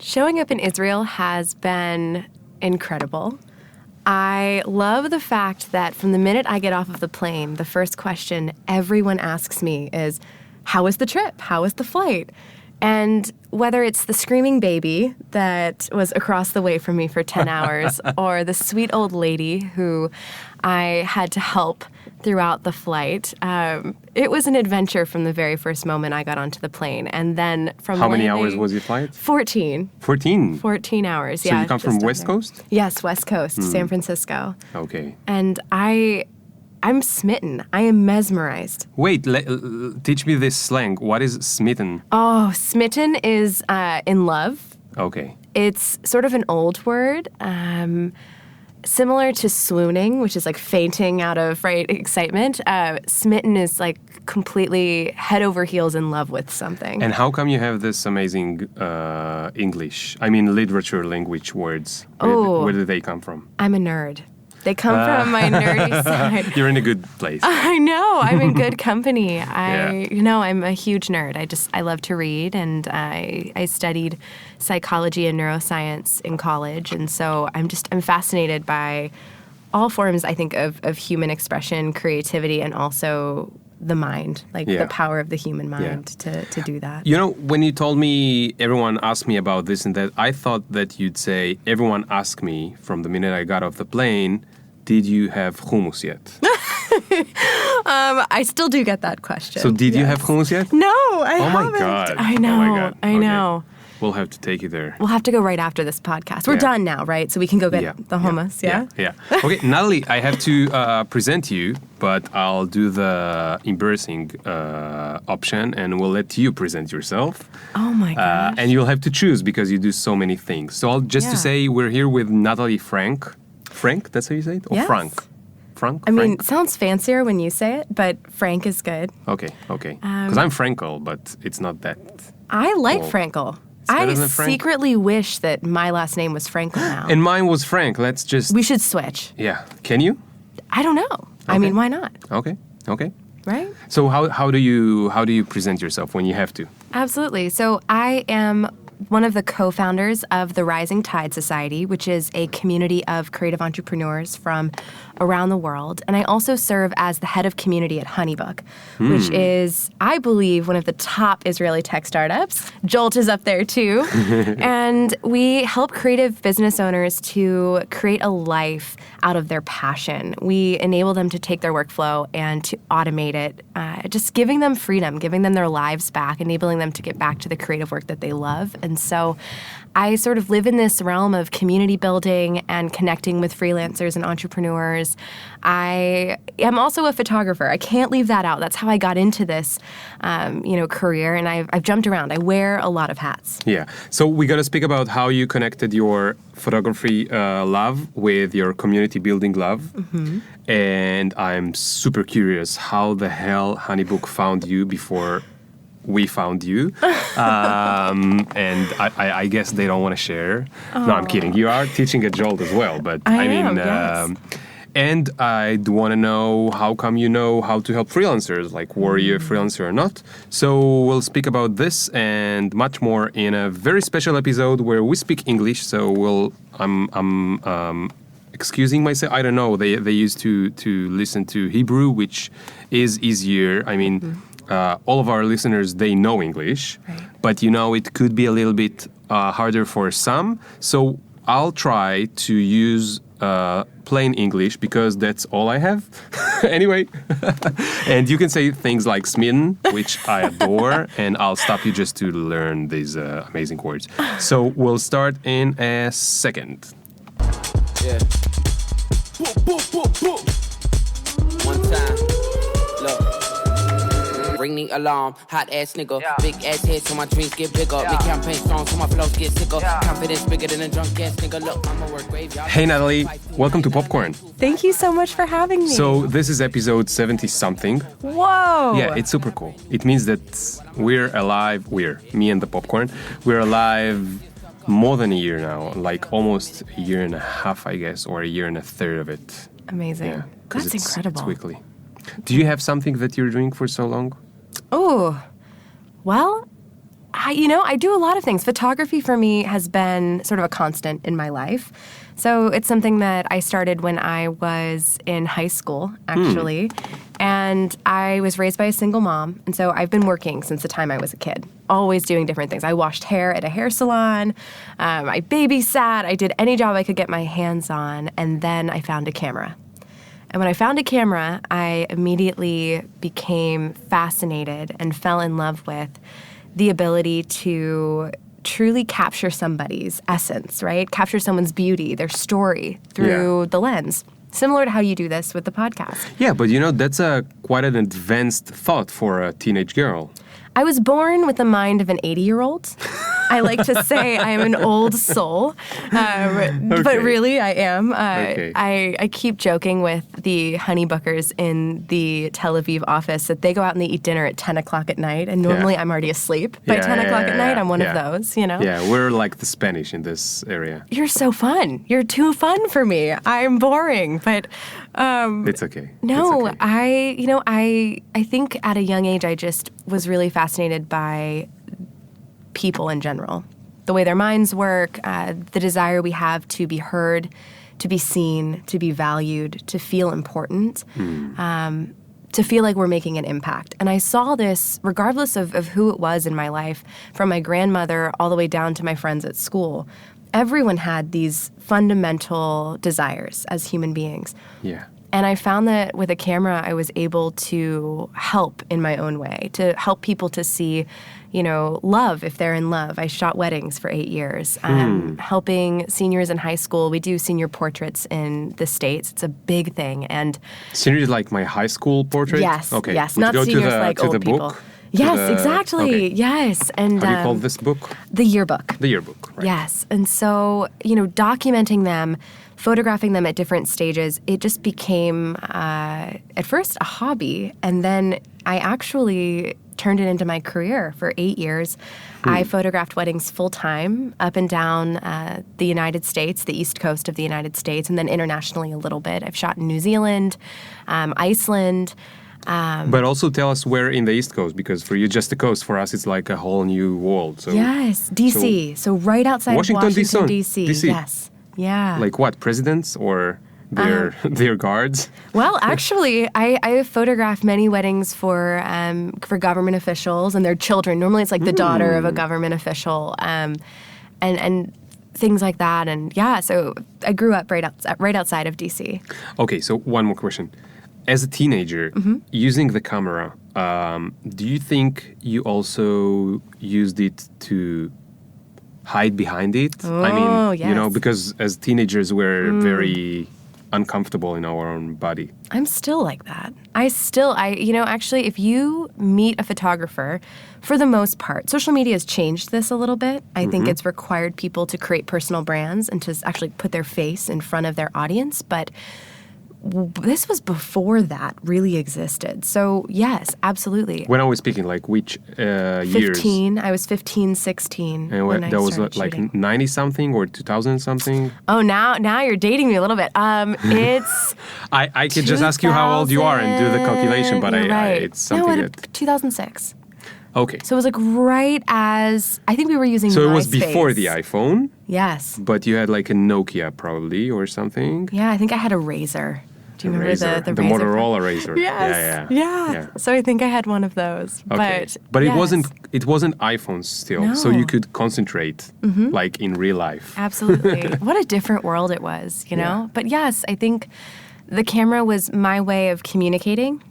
Showing up in Israel has been incredible. I love the fact that from the minute I get off of the plane, the first question everyone asks me is, how was the trip? How was the flight? And whether it's the screaming baby that was across the way from me for 10 hours or the sweet old lady who I had to help throughout the flight, it was an adventure from the very first moment I got onto the plane. And then from How many hours was your flight? 14. 14? 14 hours, so yeah. So you come from West Coast? Yes, West Coast, San Francisco. Okay. And I'm smitten. I am mesmerized. Wait, teach me this slang. What is smitten? Oh, smitten is in love. Okay. It's sort of an old word, similar to swooning, which is like fainting out of excitement. Smitten is like completely head over heels in love with something. And how come you have this amazing English? I mean, literature, language, words. Where do they come from? I'm a nerd. They come from my nerdy side. You're in a good place. I know. I'm in good company. I'm a huge nerd. I love to read, and I studied psychology and neuroscience in college, and so I'm fascinated by all forms, I think, of human expression, creativity, and also the mind, the power of the human mind to do that. You know, when you told me everyone asked me about this and that, I thought that you'd say, everyone asked me from the minute I got off the plane, did you have hummus yet? I still do get that question. So did you have hummus yet? No, I haven't. Oh my God. I know. Oh my God. I know. We'll have to take you there. We'll have to go right after this podcast. We're done now, right? So we can go get the hummus, Yeah. Okay, Natalie, I have to present you, but I'll do the embarrassing option, and we'll let you present yourself. Oh my gosh. And you'll have to choose because you do so many things. So I'll just to say we're here with Natalie Frank. Frank, that's how you say it? Or yes. Frank? Frank? I mean, it sounds fancier when you say it, but Frank is good. Okay. Because I'm Frankel, but it's not that. I like Frankel. I Frank? secretly wish that my last name was Frankel now. And mine was Frank. Let's just... We should switch. Yeah. Can you? I don't know. Okay. I mean, why not? Okay. Right? So how do you present yourself when you have to? Absolutely. So I am one of the co-founders of the Rising Tide Society, which is a community of creative entrepreneurs from around the world. And I also serve as the head of community at Honeybook, which is, I believe, one of the top Israeli tech startups. Jolt is up there too. And we help creative business owners to create a life out of their passion. We enable them to take their workflow and to automate it, just giving them freedom, giving them their lives back, enabling them to get back to the creative work that they love. And so I sort of live in this realm of community building and connecting with freelancers and entrepreneurs. I am also a photographer. I can't leave that out. That's how I got into this, career. And I've jumped around. I wear a lot of hats. Yeah. So we got to speak about how you connected your photography love with your community building love. Mm-hmm. And I'm super curious how the hell Honeybook found you before we found you. And I guess they don't want to share. Oh. No, I'm kidding. You are teaching at Jolt as well. But I mean, yes. And I'd want to know how come you know how to help freelancers, like were you a freelancer or not. So we'll speak about this and much more in a very special episode where we speak English. So I'm excusing myself. I don't know. They used to listen to Hebrew, which is easier. I mean, all of our listeners, they know English, right. But it could be a little bit harder for some. So I'll try to use plain English because that's all I have. Anyway, and you can say things like smitten, which I adore, and I'll stop you just to learn these amazing words. So we'll start in a second. Yeah. One time. Look. Ring the alarm, hot ass nigga. Yeah. Big ass head so my dreams get bigger. Yeah. Make campaign strong so my flows get sicker. Yeah. Confidence bigger than a drunk ass nigga. Look, I'ma work graveyard. Hey Natalie, welcome to Popcorn. Thank you so much for having me. So this is episode 70-something. Whoa! Yeah, it's super cool. It means that we're alive, me and the Popcorn, we're alive more than a year now. Like almost a year and a half, I guess, or a year and a third of it. Amazing. Yeah, that's incredible. It's weekly. Do you have something that you're doing for so long? Oh, well, I I do a lot of things. Photography for me has been sort of a constant in my life. So it's something that I started when I was in high school, actually. And I was raised by a single mom. And so I've been working since the time I was a kid, always doing different things. I washed hair at a hair salon. I babysat. I did any job I could get my hands on. And then I found a camera. And when I found a camera, I immediately became fascinated and fell in love with the ability to truly capture somebody's essence, right? Capture someone's beauty, their story through the lens. Similar to how you do this with the podcast. Yeah, but that's quite an advanced thought for a teenage girl. I was born with the mind of an 80-year-old. I like to say I am an old soul, but really I am. I keep joking with the honeybookers in the Tel Aviv office that they go out and they eat dinner at 10 o'clock at night, and normally I'm already asleep. By 10 o'clock at night, I'm one of those, Yeah, we're like the Spanish in this area. You're so fun. You're too fun for me. I'm boring, but... it's okay. No, it's okay. I think at a young age I just was really fascinated by people in general, the way their minds work, the desire we have to be heard, to be seen, to be valued, to feel important, to feel like we're making an impact. And I saw this, regardless of who it was in my life, from my grandmother all the way down to my friends at school. Everyone had these fundamental desires as human beings. Yeah. And I found that with a camera, I was able to help in my own way, to help people to see, love if they're in love. I shot weddings for 8 years, helping seniors in high school. We do senior portraits in the States. It's a big thing. And seniors like my high school portrait? Yes, okay. yes, Would not you go seniors to the, like to old the people. book? Yes, exactly. Okay. Yes. And how do you call this book? The yearbook. The yearbook, right. Yes. And so, documenting them, photographing them at different stages, it just became, at first, a hobby. And then I actually turned it into my career for 8 years. I photographed weddings full-time up and down the United States, the East Coast of the United States, and then internationally a little bit. I've shot in New Zealand, Iceland. But also tell us where in the East Coast, because for you, just the coast. For us, it's like a whole new world. So, yes, D.C. So right outside Washington, of Washington, D.C. D.C. Yes. Yeah. Like what, presidents or their guards? Well, actually, I have photographed many weddings for government officials and their children. Normally, it's like the daughter of a government official, and things like that. And yeah, so I grew up right outside of D.C. Okay, so one more question. As a teenager, using the camera, do you think you also used it to hide behind it? Oh, yes. Because as teenagers, we're very uncomfortable in our own body. I'm still like that. Actually, if you meet a photographer, for the most part, social media has changed this a little bit. I think it's required people to create personal brands and to actually put their face in front of their audience, but this was before that really existed. So, yes, absolutely. When I was speaking, like which years? 15. I was 15, 16. And when I that was started like shooting. 90-something or 2000-something? Oh, now you're dating me a little bit. It's I could just ask you how old you are and do the calculation, but right. it's something that 2006. Okay. So it was like right as, I think we were using So it was MySpace. before the iPhone? Yes. But you had like a Nokia probably or something? Yeah, I think I had a Razor. Do you remember the the Razor? Motorola Razor? Yes. Yeah. So I think I had one of those. Okay. But yes. it wasn't iPhones still, No. so you could concentrate like in real life. Absolutely. What a different world it was, you know? Yeah. But yes, I think the camera was my way of communicating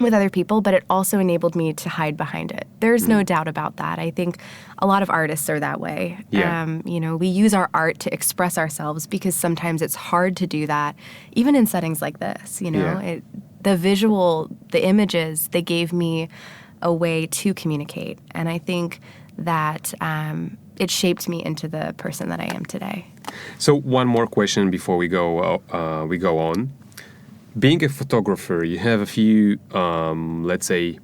with other people, but it also enabled me to hide behind it. There's no doubt about that. I think a lot of artists are that way. Yeah. We use our art to express ourselves because sometimes it's hard to do that, even in settings like this, Yeah. The visual, the images, they gave me a way to communicate. And I think that it shaped me into the person that I am today. So one more question before we go on. Being a photographer, you have a few, let's say,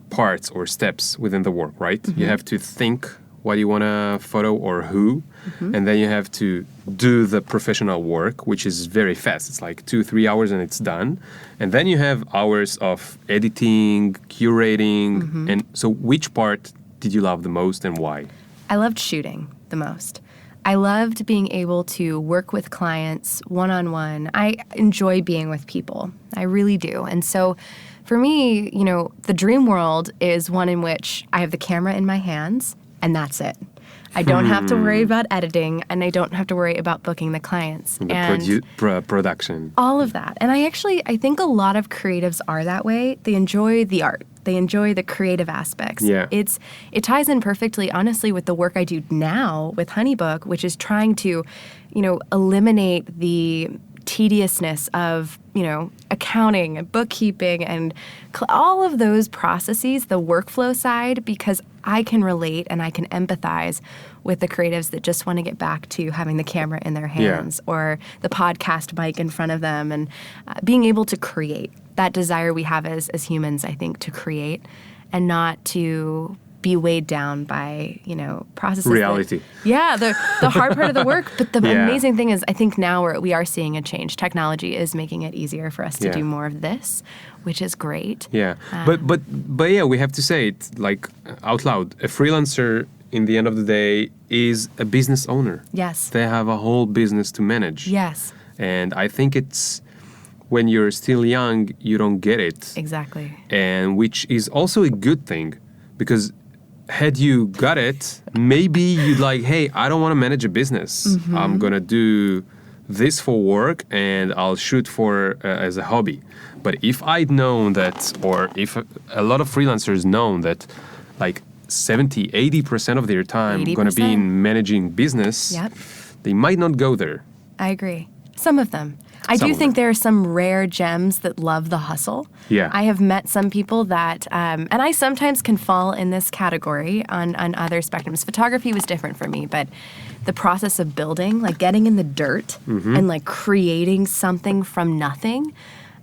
parts or steps within the work, right? You have to think what you want to photo or who, and then you have to do the professional work, which is very fast. It's like 2-3 hours and it's done. And then you have hours of editing, curating, and so which part did you love the most and why? I loved shooting the most. I loved being able to work with clients one-on-one. I enjoy being with people. I really do. And so for me, the dream world is one in which I have the camera in my hands and that's it. I don't have to worry about editing and I don't have to worry about booking the clients. The production. All of that. And I think a lot of creatives are that way. They enjoy the art. They enjoy the creative aspects. Yeah. It ties in perfectly, honestly, with the work I do now with Honeybook, which is trying to, eliminate the tediousness of, accounting and bookkeeping and all of those processes, the workflow side, because I can relate and I can empathize with the creatives that just want to get back to having the camera in their hands or the podcast mic in front of them and being able to create. That desire we have as humans, I think, to create and not to be weighed down by, processes. Reality. The hard part of the work. But the amazing thing is, I think now we are seeing a change. Technology is making it easier for us to do more of this, which is great. Yeah. But yeah, we have to say it like out loud. A freelancer, in the end of the day, is a business owner. Yes. They have a whole business to manage. Yes. And I think it's when you're still young, you don't get it. Exactly. And which is also a good thing because had you got it, maybe you'd like, hey, I don't want to manage a business. Mm-hmm. I'm going to do this for work and I'll shoot for as a hobby. But if I'd known that, or if a lot of freelancers known that like 70, 80% of their time going to be in managing business, they might not go there. I agree. Some of them. I do think there are some rare gems that love the hustle. Yeah. I have met some people that, and I sometimes can fall in this category on other spectrums. Photography was different for me, but the process of building, like getting in the dirt and like creating something from nothing,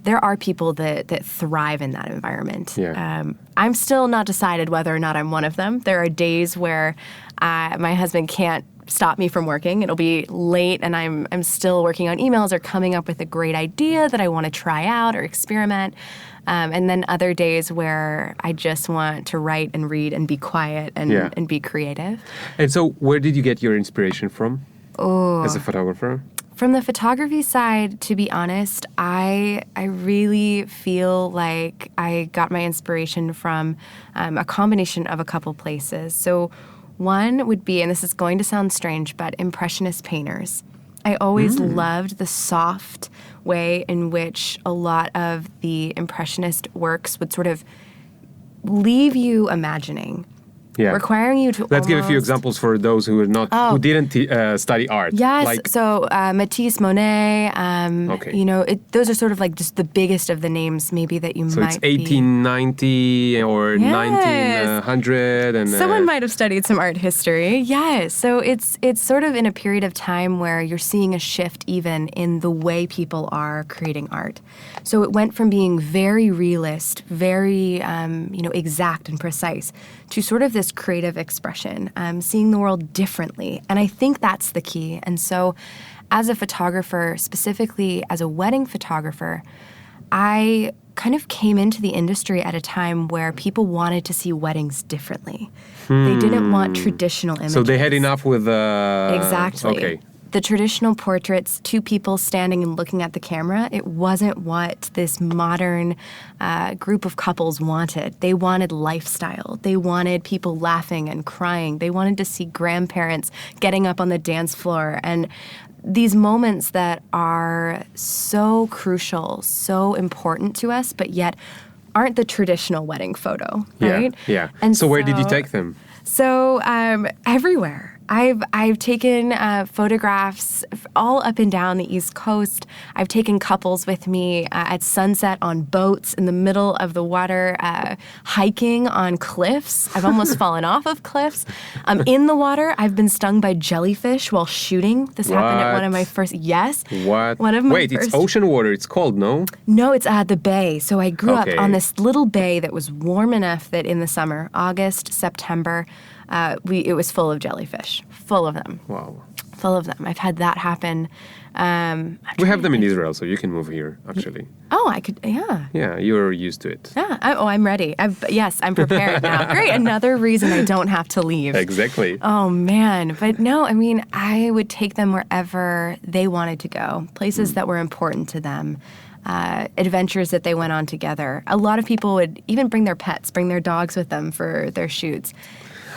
there are people that thrive in that environment. Yeah. I'm still not decided whether or not I'm one of them. There are days where my husband can't stop me from working. It'll be late and I'm still working on emails or coming up with a great idea that I want to try out or experiment. And then other days where I just want to write and read and be quiet and be creative. And so where did you get your inspiration from as a photographer? From the photography side, to be honest, I really feel like I got my inspiration from a combination of a couple places. So one would be, and this is going to sound strange, but Impressionist painters. I always loved the soft way in which a lot of the Impressionist works would sort of leave you imagining. Yeah. Requiring you to Let's give a few examples for those who are not who didn't study art. Yes, so Matisse, Monet, those are sort of like just the biggest of the names maybe that you so might So it's 1890 or 1900 and someone might have studied some art history. Yes, so it's sort of in a period of time where you're seeing a shift even in the way people are creating art. So it went from being very realist, very exact and precise to sort of this creative expression, seeing the world differently. And I think that's the key. And so as a photographer, specifically as a wedding photographer, I kind of came into the industry at a time where people wanted to see weddings differently. They didn't want traditional images. So they had enough with... Exactly. Okay. The traditional portraits, two people standing and looking at the camera, it wasn't what this modern group of couples wanted. They wanted lifestyle. They wanted people laughing and crying. They wanted to see grandparents getting up on the dance floor. And these moments that are so crucial, so important to us, but yet aren't the traditional wedding photo, right? Yeah. And so where did you take them? So everywhere. I've taken photographs all up and down the East Coast. I've taken couples with me at sunset on boats in the middle of the water, hiking on cliffs. I've almost fallen off of cliffs. In the water, I've been stung by jellyfish while shooting. This happened at one of my first... Yes. What? One of my Wait, first, it's ocean water. It's cold, no? No, it's the bay. So I grew up on this little bay that was warm enough that in the summer, August, September... it was full of jellyfish, full of them. Wow. full of them. I've had that happen. We have them in Israel, so you can move here, actually. Oh, I could, yeah. Yeah, you're used to it. Yeah. I'm ready. Yes, I'm prepared now. Great. Another reason I don't have to leave. Exactly. Oh, man. But no, I mean, I would take them wherever they wanted to go, places that were important to them, adventures that they went on together. A lot of people would even bring their pets, bring their dogs with them for their shoots.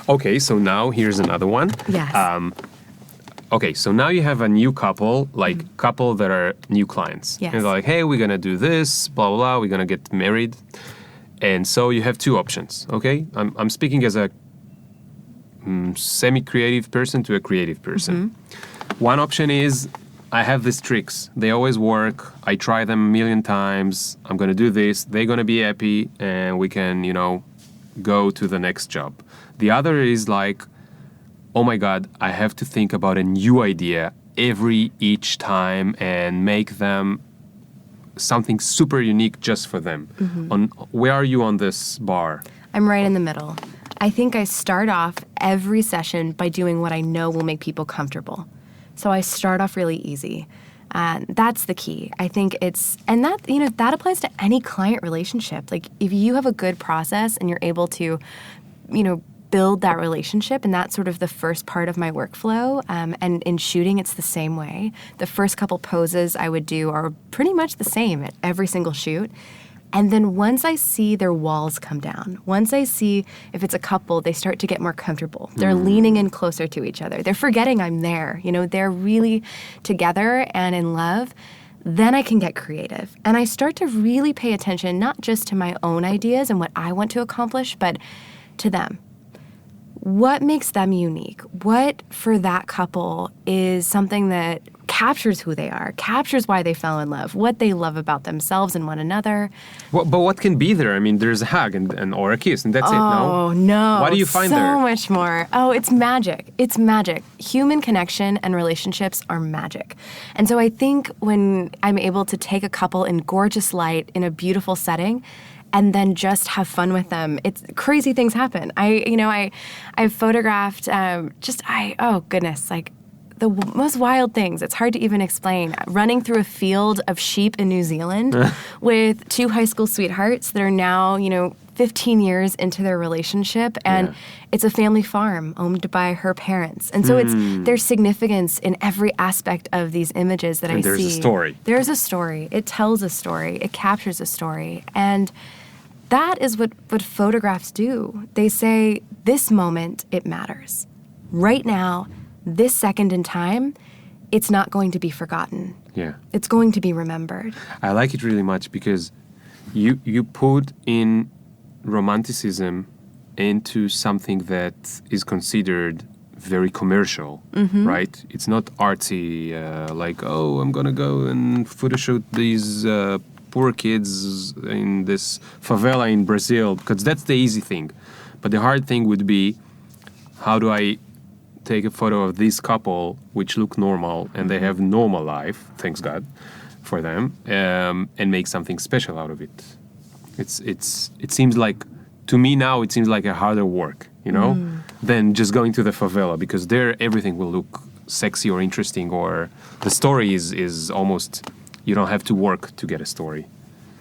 Okay, so now here's another one. Yes. Okay, so now you have a new couple, couple that are new clients. Yes. And they're like, hey, we're going to do this, blah, blah, blah, we're going to get married. And so you have two options, okay? I'm speaking as a semi-creative person to a creative person. One option is, I have these tricks. They always work. I try them a million times. I'm going to do this. They're going to be happy, and we can, go to the next job. The other is like, oh my God, I have to think about a new idea each time and make them something super unique just for them. Where are you on this bar? I'm right in the middle. I think I start off every session by doing what I know will make people comfortable. So I start off really easy. That's the key. I think that applies to any client relationship. Like if you have a good process and you're able to, build that relationship, and that's sort of the first part of my workflow. And in shooting, it's the same way. The first couple poses I would do are pretty much the same at every single shoot. And then once I see their walls come down, once I see if it's a couple, they start to get more comfortable. They're leaning in closer to each other. They're forgetting I'm there. They're really together and in love. Then I can get creative. And I start to really pay attention, not just to my own ideas and what I want to accomplish, but to them. What makes them unique? What, for that couple, is something that captures who they are, captures why they fell in love, what they love about themselves and one another. But what can be there? I mean, there's a hug and or a kiss, and that's it, no? Oh, no. What do you find there? So much more. Oh, it's magic. It's magic. Human connection and relationships are magic. And so I think when I'm able to take a couple in gorgeous light in a beautiful setting and then just have fun with them, it's crazy things happen. I've photographed oh goodness, like the most wild things. It's hard to even explain. Running through a field of sheep in New Zealand with two high school sweethearts that are now, 15 years into their relationship, and it's a family farm owned by her parents. And so there's significance in every aspect of these images that I see. There's a story. There's a story. It tells a story. It captures a story. And that is what photographs do. They say, this moment, it matters. Right now, this second in time, it's not going to be forgotten. Yeah. It's going to be remembered. I like it really much because you put in romanticism into something that is considered very commercial, right? It's not artsy, like, oh, I'm going to go and photoshoot these poor kids in this favela in Brazil, because that's the easy thing. But the hard thing would be, how do I take a photo of this couple, which look normal, and they have normal life, thanks God for them, and make something special out of it? It seems like, to me now, it seems like a harder work, than just going to the favela, because there everything will look sexy or interesting, or the story is almost, you don't have to work to get a story.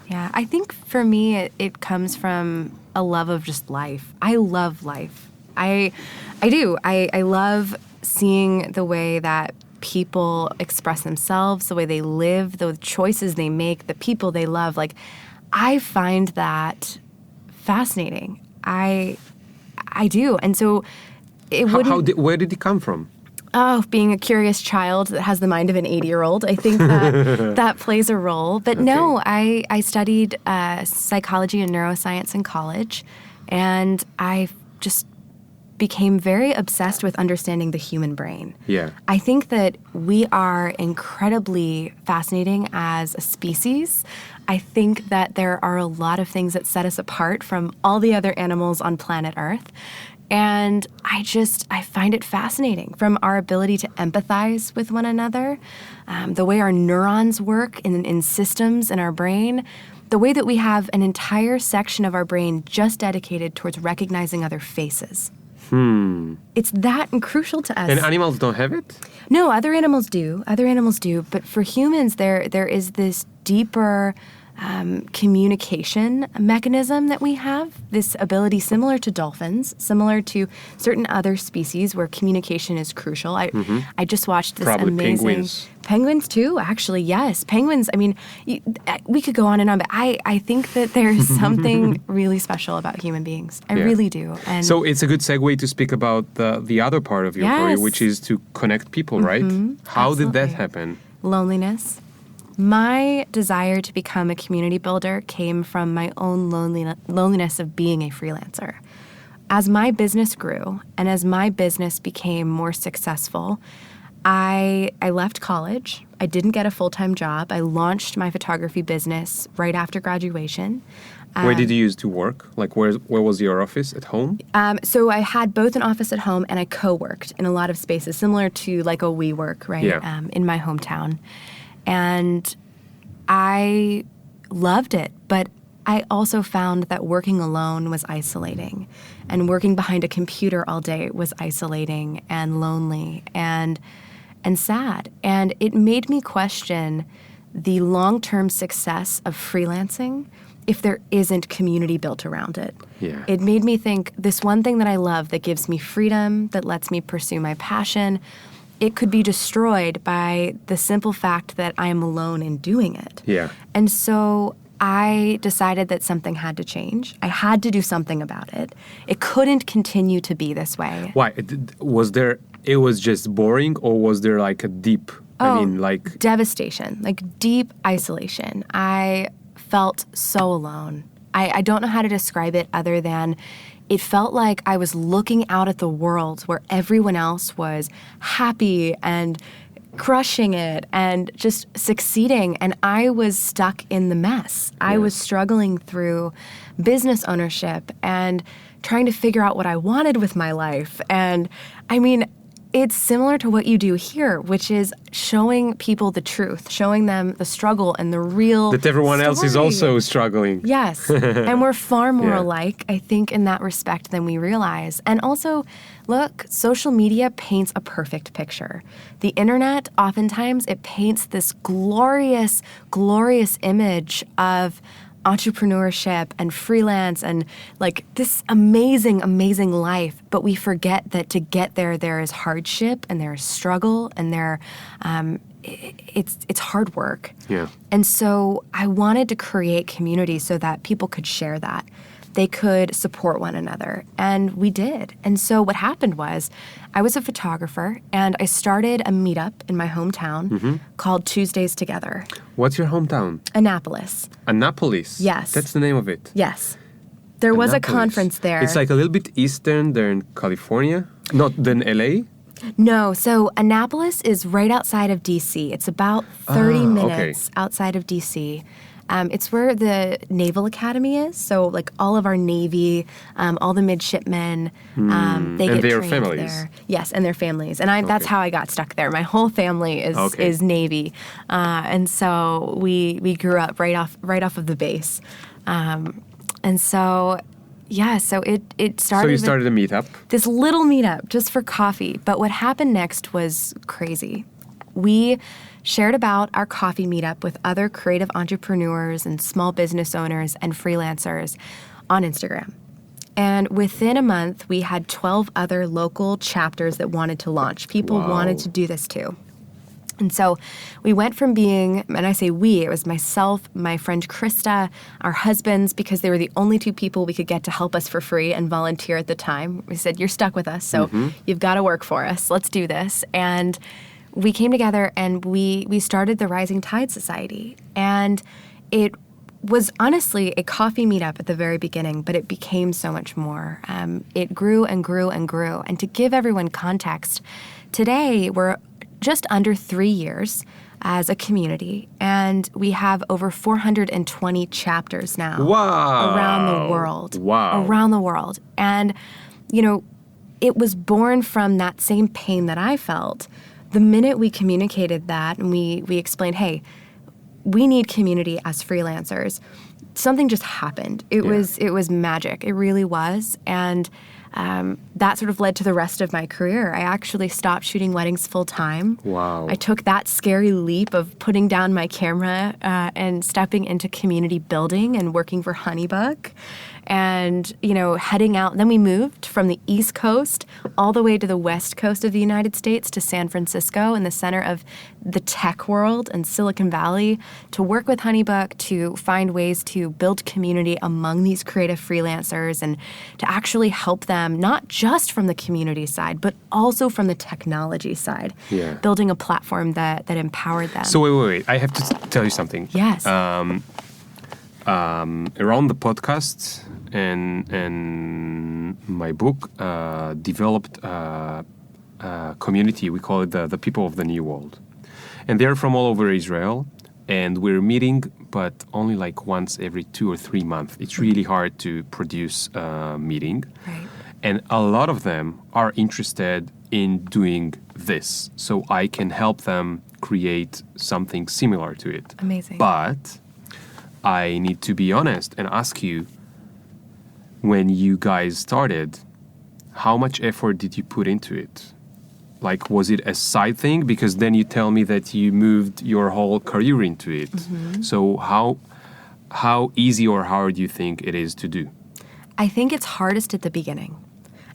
Yeah, I think for me, it comes from a love of just life. I love life. I do. I love seeing the way that people express themselves, the way they live, the choices they make, the people they love. Like, I find that fascinating. I do. And so it wouldn't... Where did it come from? Oh, being a curious child that has the mind of an 80-year-old. I think that plays a role. But no, I studied psychology and neuroscience in college, and I just became very obsessed with understanding the human brain. Yeah. I think that we are incredibly fascinating as a species. I think that there are a lot of things that set us apart from all the other animals on planet Earth. And I find it fascinating, from our ability to empathize with one another, the way our neurons work in systems in our brain, the way that we have an entire section of our brain just dedicated towards recognizing other faces. It's that and crucial to us. And animals don't have it? No, other animals do. But for humans, there is this deeper communication mechanism that we have, this ability similar to dolphins, similar to certain other species where communication is crucial. I just watched this Probably amazing... Penguins too, actually, yes. Penguins, I mean, we could go on and on, but I think that there's something really special about human beings. I really do. And so it's a good segue to speak about the other part of your career, which is to connect people, right? How did that happen? Loneliness. My desire to become a community builder came from my own loneliness of being a freelancer. As my business grew and as my business became more successful, I left college. I didn't get a full-time job. I launched my photography business right after graduation. Where did you used to work? Like where was your office? At home? So I had both an office at home and I co-worked in a lot of spaces, similar to like a WeWork, right? Yeah. In my hometown. And I loved it, but I also found that working alone was isolating, and working behind a computer all day was isolating and lonely and sad. And it made me question the long-term success of freelancing if there isn't community built around it. Yeah. It made me think, this one thing that I love that gives me freedom, that lets me pursue my passion, it could be destroyed by the simple fact that I am alone in doing it. Yeah. And so I decided that something had to change. I had to do something about it. It couldn't continue to be this way. Why? It was just boring, or was there like a deep, devastation, like deep isolation. I felt so alone. I don't know how to describe it other than it felt like I was looking out at the world where everyone else was happy and crushing it and just succeeding, and I was stuck in the mess. I was struggling through business ownership and trying to figure out what I wanted with my life. And I mean, it's similar to what you do here, which is showing people the truth, showing them the struggle and the real that everyone else is also struggling. Yes. And we're far more alike, I think, in that respect than we realize. And also, look, social media paints a perfect picture. The internet, oftentimes, it paints this glorious, glorious image of entrepreneurship and freelance and like this amazing, amazing life. But we forget that to get there is hardship and there is struggle and it's hard work. Yeah. And so I wanted to create community so that people could share that. They could support one another. And we did. And so what happened was I was a photographer and I started a meetup in my hometown called Tuesdays Together. What's your hometown? Annapolis. Annapolis? Yes. That's the name of it? Yes. There was a Annapolis. conference there. It's like a little bit eastern than California, not than LA? No, so Annapolis is right outside of D.C. It's about 30 minutes outside of D.C. It's where the Naval Academy is. So, like, all of our Navy, all the midshipmen, they get their trained families. there. Yes, and their families. And that's how I got stuck there. My whole family is Navy, and so we grew up right off of the base, and so. Yeah, so it started. So you started a meetup? This little meetup just for coffee. But what happened next was crazy. We shared about our coffee meetup with other creative entrepreneurs and small business owners and freelancers on Instagram. And within a month, we had 12 other local chapters that wanted to launch. People wanted to do this too. And so we went from being, and I say we, it was myself, my friend Krista, our husbands, because they were the only two people we could get to help us for free and volunteer at the time. We said, you're stuck with us, so you've got to work for us. Let's do this. And we came together and we started the Rising Tide Society. And it was honestly a coffee meetup at the very beginning, but it became so much more. It grew and grew and grew. And to give everyone context, today we're just under 3 years as a community, and we have over 420 chapters now around the world. Wow. Around the world. And, you know, it was born from that same pain that I felt. The minute we communicated that and we explained, hey, we need community as freelancers, something just happened. It was magic. It really was. And that sort of led to the rest of my career. I actually stopped shooting weddings full time. Wow. I took that scary leap of putting down my camera and stepping into community building and working for Honeybook. And, heading out. Then we moved from the East Coast all the way to the West Coast of the United States to San Francisco in the center of the tech world and Silicon Valley to work with Honeybook to find ways to build community among these creative freelancers and to actually help them not just from the community side, but also from the technology side. Yeah. Building a platform that empowered them. So wait. I have to tell you something. Yes. Around the podcast and my book developed a community. We call it the people of the New World. And they're from all over Israel. And we're meeting, but only like once every 2 or 3 months. It's really hard to produce a meeting. Right. And a lot of them are interested in doing this. So I can help them create something similar to it. Amazing. But I need to be honest and ask you, when you guys started, how much effort did you put into it? Like, was it a side thing? Because then you tell me that you moved your whole career into it. Mm-hmm. So how easy or hard do you think it is to do? I think it's hardest at the beginning.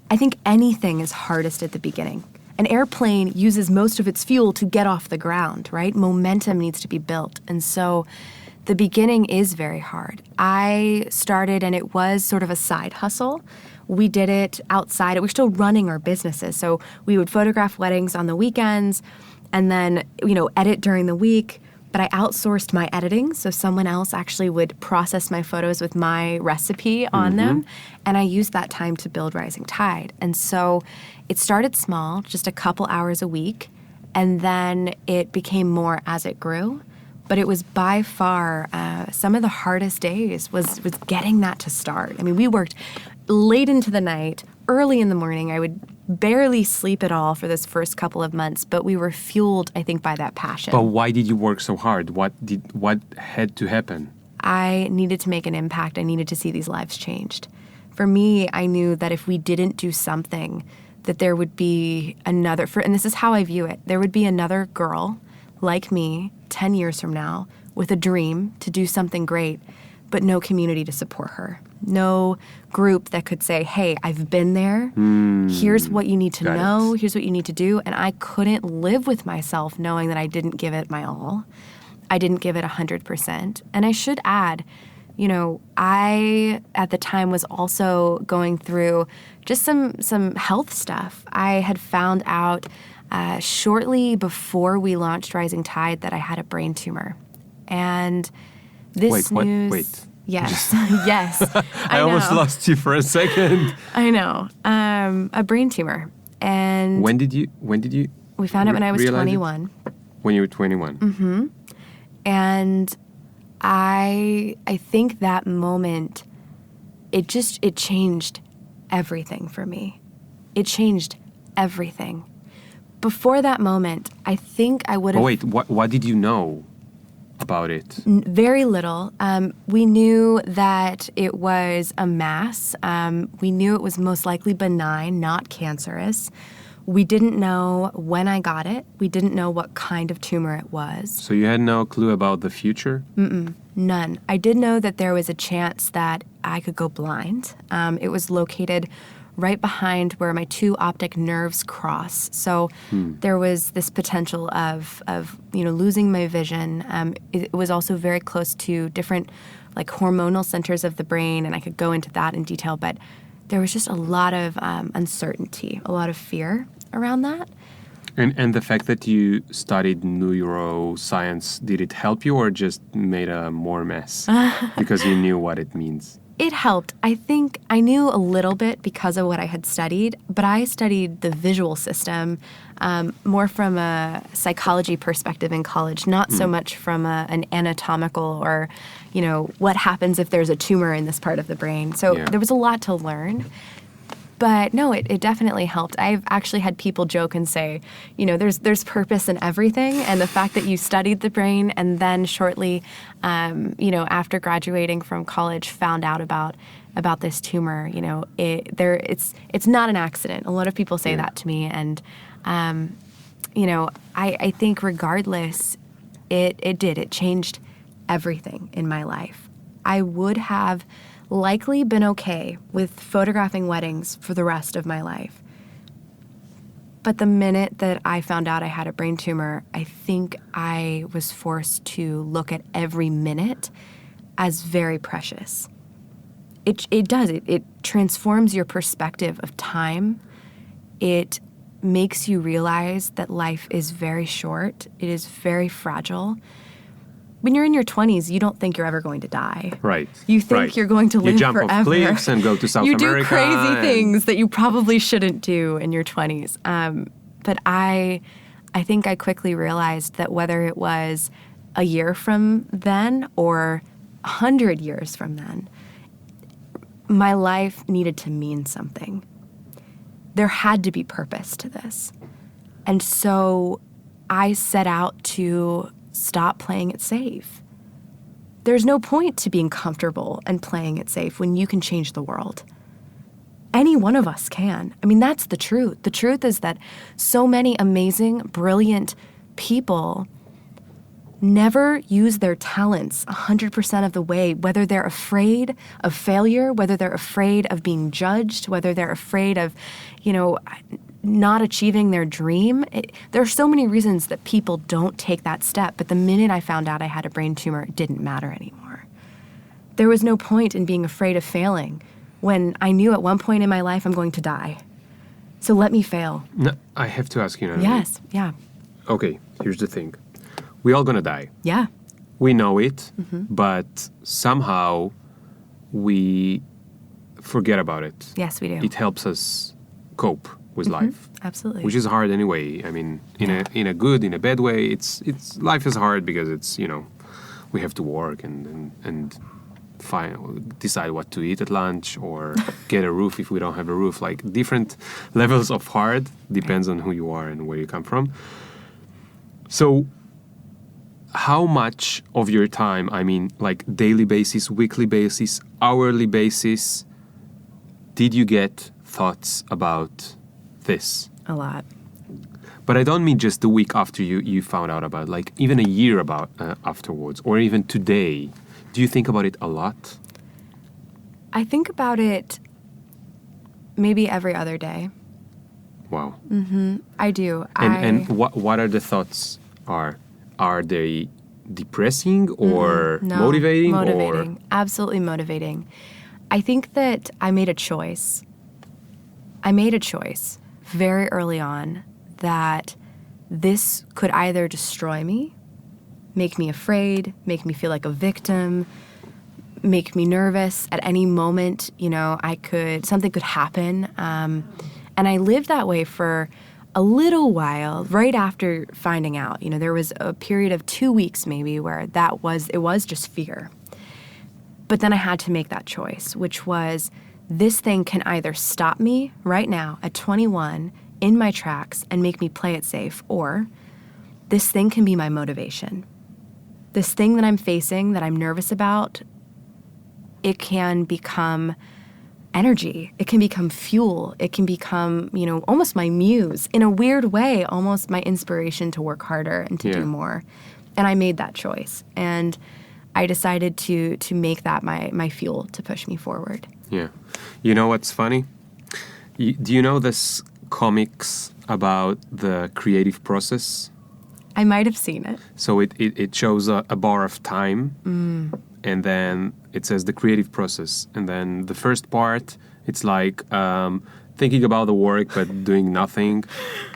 I think anything is hardest at the beginning. An airplane uses most of its fuel to get off the ground, right? Momentum needs to be built. And so the beginning is very hard. I started and it was sort of a side hustle. We did it outside. We're still running our businesses. So we would photograph weddings on the weekends and then, edit during the week. But I outsourced my editing. So someone else actually would process my photos with my recipe on them. And I used that time to build Rising Tide. And so it started small, just a couple hours a week. And then it became more as it grew. But it was by far some of the hardest days was getting that to start. I mean, we worked late into the night, early in the morning. I would barely sleep at all for those first couple of months, but we were fueled, I think, by that passion. But why did you work so hard? What had to happen? I needed to make an impact. I needed to see these lives changed. For me, I knew that if we didn't do something, that there would be another, and this is how I view it, there would be another girl like me 10 years from now with a dream to do something great, but no community to support her. No group that could say, hey, I've been there. Here's what you need to know. Here's what you need to do. And I couldn't live with myself knowing that I didn't give it my all. I didn't give it 100%. And I should add, I, at the time, was also going through just some health stuff. I had found out shortly before we launched Rising Tide that I had a brain tumor. And this news... Wait. Yes, yes. I almost lost you for a second. I know. A brain tumor. And when did you we found it when I was 21. When you were 21. Mm-hmm. And I think that moment, it changed everything for me. It changed everything. Before that moment, I think I would have... Oh, wait, what did you know about it? Very little. We knew that it was a mass. We knew it was most likely benign, not cancerous. We didn't know when I got it. We didn't know what kind of tumor it was. So you had no clue about the future? None. I did know that there was a chance that I could go blind. It was located right behind where my two optic nerves cross. So there was this potential of losing my vision. It was also very close to different hormonal centers of the brain, and I could go into that in detail, but there was just a lot of uncertainty, a lot of fear around that. And the fact that you studied neuroscience, did it help you or just made a more mess because you knew what it means? It helped. I think I knew a little bit because of what I had studied, but I studied the visual system more from a psychology perspective in college, not so much from an anatomical or, what happens if there's a tumor in this part of the brain. So there was a lot to learn. But no, it definitely helped. I've actually had people joke and say, there's purpose in everything. And the fact that you studied the brain and then shortly, after graduating from college, found out about this tumor, it's not an accident. A lot of people say that to me. And, I think regardless, it changed everything in my life. I would have likely been okay with photographing weddings for the rest of my life. But the minute that I found out I had a brain tumor, I think I was forced to look at every minute as very precious. It does. It transforms your perspective of time. It makes you realize that life is very short. It is very fragile. When you're in your 20s, you don't think you're ever going to die. Right. You think you're going to live forever. You jump off cliffs and go to South America. You do crazy things that you probably shouldn't do in your 20s. But I think I quickly realized that whether it was a year from then or 100 years from then, my life needed to mean something. There had to be purpose to this. And so I set out to stop playing it safe. There's no point to being comfortable and playing it safe when you can change the world. Any one of us can. I mean, that's the truth. The truth is that so many amazing, brilliant people never use their talents 100% of the way, whether they're afraid of failure, whether they're afraid of being judged, whether they're afraid of, not achieving their dream. There are so many reasons that people don't take that step. But the minute I found out I had a brain tumor, it didn't matter anymore. There was no point in being afraid of failing when I knew at one point in my life I'm going to die. So let me fail. No, I have to ask you, Natalie. Yes, yeah. Okay, here's the thing. We're all gonna die. Yeah. We know it, but somehow we forget about it. Yes, we do. It helps us cope with life. Absolutely. Which is hard anyway. I mean, in a good, in a bad way, it's life is hard because it's, we have to work and decide what to eat at lunch or get a roof if we don't have a roof. Like different levels of hard depends on who you are and where you come from. So how much of your time, I mean, like daily basis, weekly basis, hourly basis, did you get thoughts about this? A lot. But I don't mean just the week after you found out about, like even a year about afterwards, or even today. Do you think about it a lot? I think about it maybe every other day. Wow. I do. And what are the thoughts? Are they depressing or No, motivating? Motivating. Absolutely motivating. I think that I made a choice. Very early on that this could either destroy me, make me afraid, make me feel like a victim, make me nervous at any moment. Something could happen. And I lived that way for a little while right after finding out. There was a period of 2 weeks maybe where it was just fear. But then I had to make that choice, which was this thing can either stop me right now at 21 in my tracks and make me play it safe, or this thing can be my motivation. This thing that I'm facing, that I'm nervous about, it can become energy. It can become fuel. It can become, almost my muse. In a weird way, almost my inspiration to work harder and to do more. And I made that choice. And I decided to make that my fuel to push me forward. Yeah. You know what's funny? Do you know this comics about the creative process? I might have seen it. So it shows a bar of time, and then it says the creative process. And then the first part, it's like thinking about the work but doing nothing,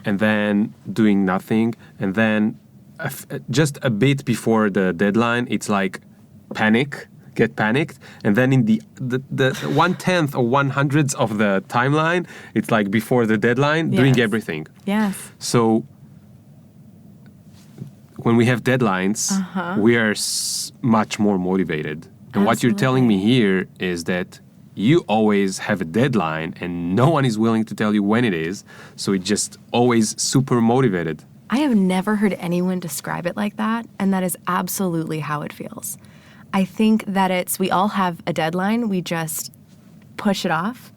and then doing nothing, and then just a bit before the deadline, it's like get panicked, and then in the 1/10 or 1/100th of the timeline, it's like before the deadline, doing everything. Yes. So when we have deadlines, we are much more motivated. And what you're telling me here is that you always have a deadline and no one is willing to tell you when it is. So it's just always super motivated. I have never heard anyone describe it like that, and that is absolutely how it feels. I think that we all have a deadline, we just push it off.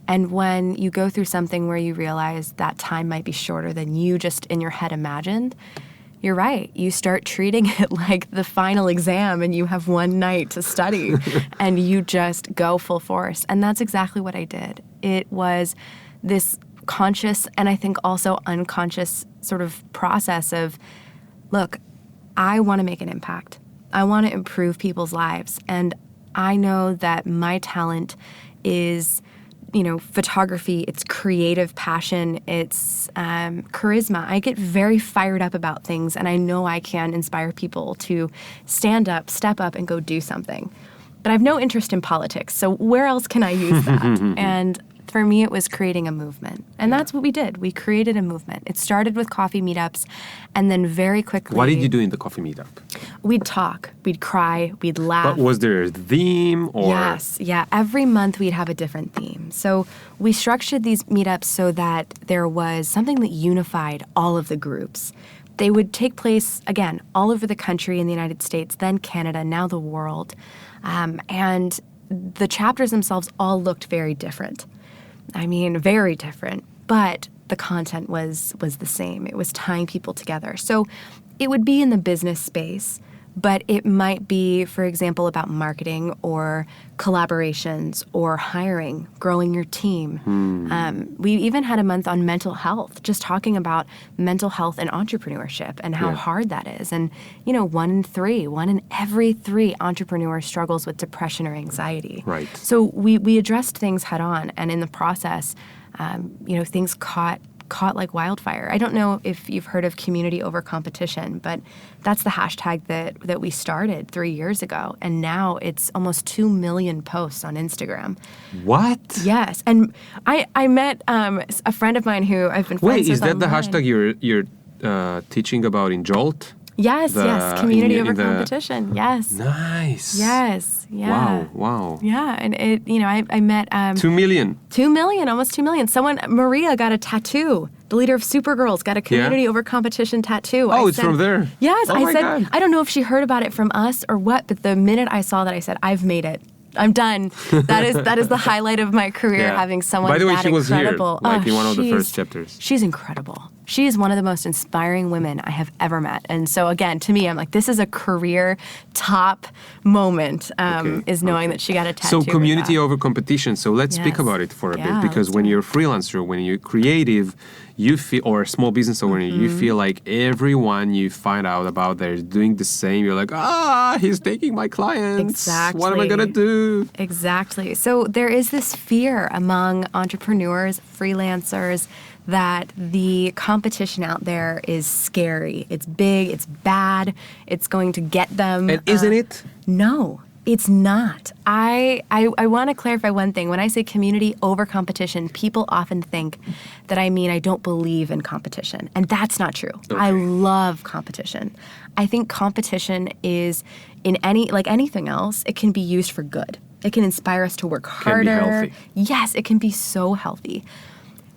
And when you go through something where you realize that time might be shorter than you just in your head imagined, you're right. You start treating it like the final exam and you have one night to study and you just go full force. And that's exactly what I did. It was this conscious and I think also unconscious sort of process of, look, I want to make an impact. I want to improve people's lives. And I know that my talent is, photography, it's creative passion, it's charisma. I get very fired up about things, and I know I can inspire people to stand up, step up, and go do something. But I have no interest in politics, so where else can I use that? And for me, it was creating a movement. And that's what we did. We created a movement. It started with coffee meetups, and then very quickly... What did you do in the coffee meetup? We'd talk, we'd cry, we'd laugh. But was there a theme? Or? Yes, yeah. Every month we'd have a different theme. So we structured these meetups so that there was something that unified all of the groups. They would take place, again, all over the country in the United States, then Canada, now the world. And the chapters themselves all looked very different. I mean, very different, but the content was the same. It was tying people together. So it would be in the business space, but it might be, for example, about marketing or collaborations or hiring, growing your team. We even had a month on mental health, just talking about mental health and entrepreneurship and how hard that is. And, one in every three entrepreneurs struggles with depression or anxiety. Right. So we addressed things head on, and in the process, things caught like wildfire. I don't know if you've heard of community over competition, but that's the hashtag that we started 3 years ago. And now it's almost 2 million posts on Instagram. What? Yes. And I met a friend of mine who I've been friends with. Wait, is that online. the hashtag you're teaching about in Jolt? Yes, community over competition. Yes. Nice. Yes. Yeah. Wow. Yeah, and I met 2 million. 2 million, almost 2 million. Maria got a tattoo. The leader of Supergirls got a community over competition tattoo. Oh, it's from there. Yes, I said, God. I don't know if she heard about it from us or what, but the minute I saw that, I said, I've made it. I'm done. That is the highlight of my career, having someone that incredible. By the way, she was here, in one of the first chapters. She's incredible. She is one of the most inspiring women I have ever met. And so, again, to me, I'm like, this is a career top moment, is knowing that she got a tattoo. So community over competition. So let's speak about it for a bit. Because when you're a freelancer, when you're creative, you feel, or a small business owner, you feel like everyone you find out about they're doing the same. You're like, he's taking my clients. Exactly. What am I going to do? Exactly. So there is this fear among entrepreneurs, freelancers, that the competition out there is scary. It's big, it's bad, it's going to get them. And isn't it? No, it's not. I want to clarify one thing. When I say community over competition, people often think that I mean I don't believe in competition. And that's not true. Okay. I love competition. I think competition is, in anything else, it can be used for good. It can inspire us to work harder. Can be healthy. Yes, it can be so healthy.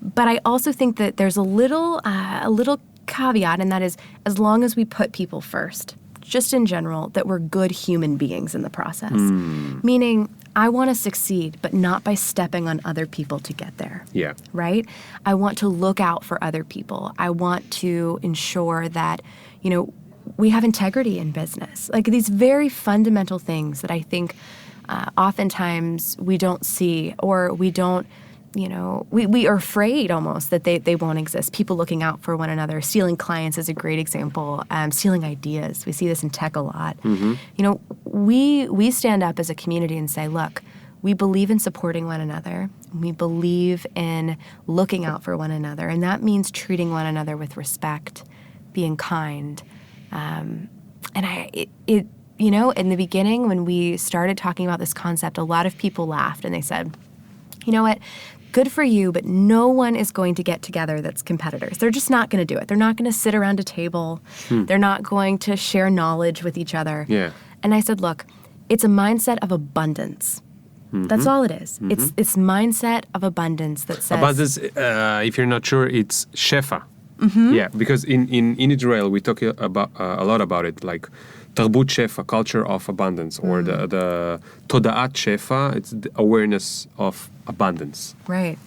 But I also think that there's a little caveat, and that is, as long as we put people first, just in general, that we're good human beings in the process. Meaning, I want to succeed, but not by stepping on other people to get there. Yeah. Right? I want to look out for other people. I want to ensure that, we have integrity in business. Like these very fundamental things that I think oftentimes we don't see, or we don't, we are afraid almost that they won't exist. People looking out for one another. Stealing clients is a great example. Stealing ideas. We see this in tech a lot. We stand up as a community and say, look, we believe in supporting one another. We believe in looking out for one another. And that means treating one another with respect, being kind. In the beginning, when we started talking about this concept, a lot of people laughed and they said, you know what? Good for you, but no one is going to get together that's competitors. They're just not going to do it. They're not going to sit around a table. They're not going to share knowledge with each other. Yeah. And I said, look, it's a mindset of abundance. That's all it is. It's mindset of abundance that says... Abundance, if you're not sure, it's shefa. Yeah, because in Israel, we talk about a lot about it, like תרבות shefa, culture of abundance, or the תודעת shefa, it's the awareness of abundance. Right.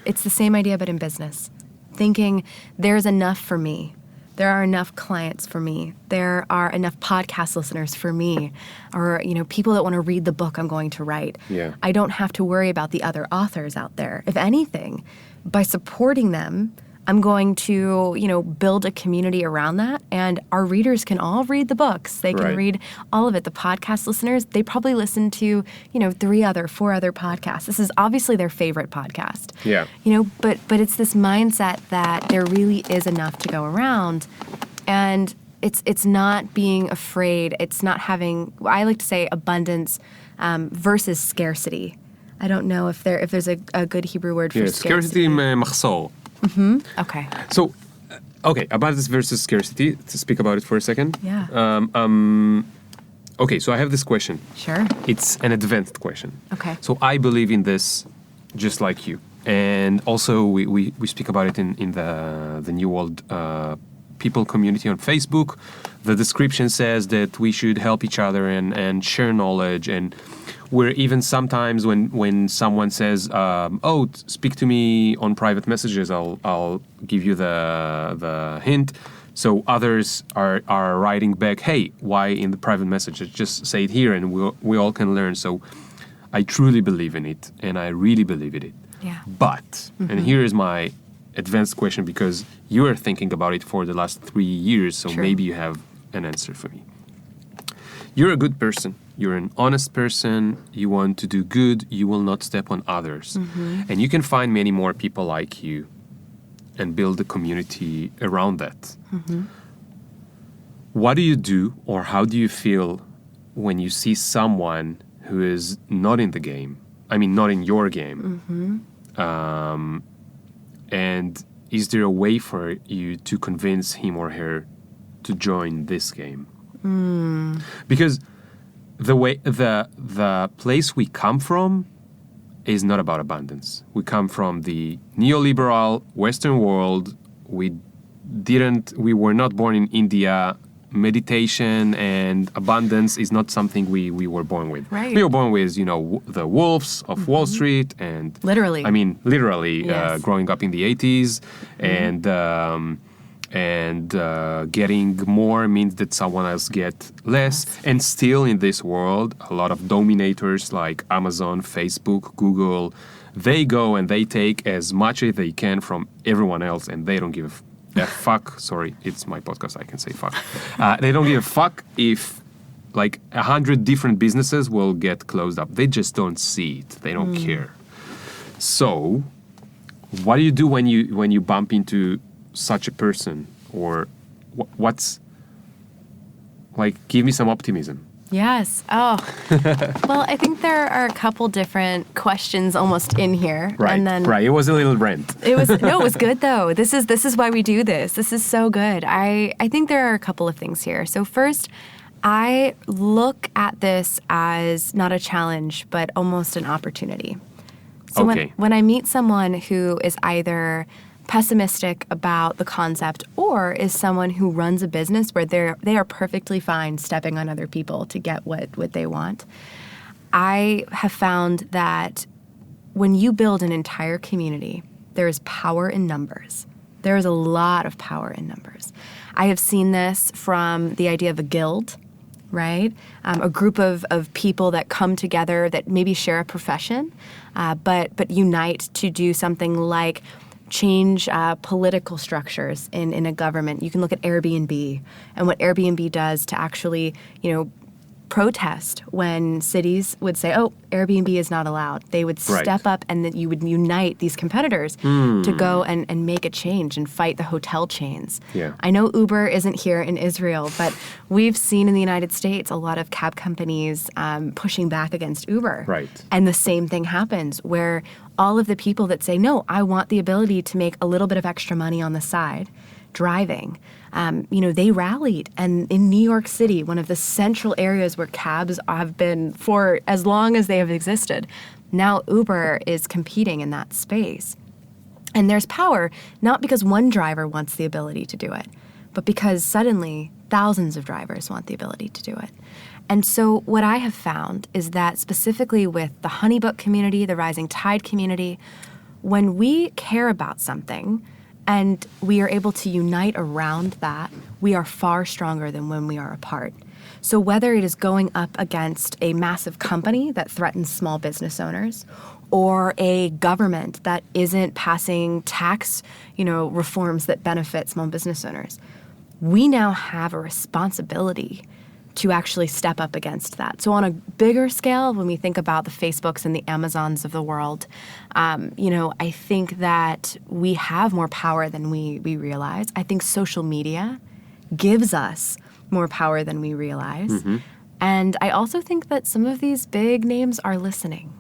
It's the same idea, but in business. Thinking there's enough for me. There are enough clients for me. There are enough podcast listeners for me, or people that want to read the book I'm going to write. Yeah. I don't have to worry about the other authors out there. If anything, by supporting them, I'm going to, build a community around that, and our readers can all read the books. They can read all of it. The podcast listeners, they probably listen to, 4 other podcasts. This is obviously their favorite podcast. Yeah. But it's this mindset that there really is enough to go around, and it's not being afraid. It's not having, I like to say, abundance versus scarcity. I don't know if there's a good Hebrew word for scarcity. Scarcity מחסור. Okay. So, abundance versus scarcity. To speak about it for a second. Yeah. Okay, so I have this question. Sure. It's an advanced question. Okay. So I believe in this just like you. And also we speak about it in the New World People community on Facebook. The description says that we should help each other and share knowledge, and where even sometimes when someone says, speak to me on private messages, I'll give you the hint. So others are writing back, hey, why in the private messages? Just say it here and we all can learn. So I truly believe in it, and I really believe in it. Yeah. But, and here is my advanced question, because you are thinking about it for the last 3 years, so maybe you have an answer for me. You're a good person. You're an honest person. You want to do good. You will not step on others. And you can find many more people like you and build a community around that. What do you do, or how do you feel when you see someone who is not in the game? I mean, not in your game. And is there a way for you to convince him or her to join this game? Because the place we come from is not about abundance. We come from the neoliberal Western world. We were not born in India. Meditation and abundance is not something we were born with. Right. We were born with, the wolves of Wall Street, and literally, yes. Growing up in the 80s, and getting more means that someone else get less. Yes. And still in this world, a lot of dominators like Amazon, Facebook, Google, they go and they take as much as they can from everyone else, and they don't give a fuck. Sorry, it's my podcast, I can say fuck. They don't give a fuck if 100 different businesses will get closed up. They just don't see it. They don't care. So what do you do when you bump into such a person? Or what's give me some optimism. Yes. Oh. Well, I think there are a couple different questions almost in here. Right. And then right. It was a little rant. It was good though. This is why we do this. This is so good. I think there are a couple of things here. So first, I look at this as not a challenge, but almost an opportunity. So when I meet someone who is either pessimistic about the concept or is someone who runs a business where they are perfectly fine stepping on other people to get what they want, I have found that when you build an entire community, there is power in numbers. There is a lot of power in numbers. I have seen this from the idea of a guild, right? A group of people that come together that maybe share a profession, but unite to do something like change political structures in a government. You can look at Airbnb and what Airbnb does to actually, protest when cities would say, oh, Airbnb is not allowed. They would step up and that you would unite these competitors to go and make a change and fight the hotel chains. Yeah. I know Uber isn't here in Israel, but we've seen in the United States a lot of cab companies pushing back against Uber. Right. And the same thing happens where all of the people that say, no, I want the ability to make a little bit of extra money on the side driving. They rallied. And in New York City, one of the central areas where cabs have been for as long as they have existed, now Uber is competing in that space. And there's power, not because one driver wants the ability to do it, but because suddenly thousands of drivers want the ability to do it. And so what I have found is that specifically with the Honeybook community, the Rising Tide community, when we care about something and we are able to unite around that, we are far stronger than when we are apart. So whether it is going up against a massive company that threatens small business owners, or a government that isn't passing tax, reforms that benefit small business owners, we now have a responsibility to actually step up against that. So on a bigger scale, when we think about the Facebooks and the Amazons of the world, I think that we have more power than we realize. I think social media gives us more power than we realize. Mm-hmm. And I also think that some of these big names are listening.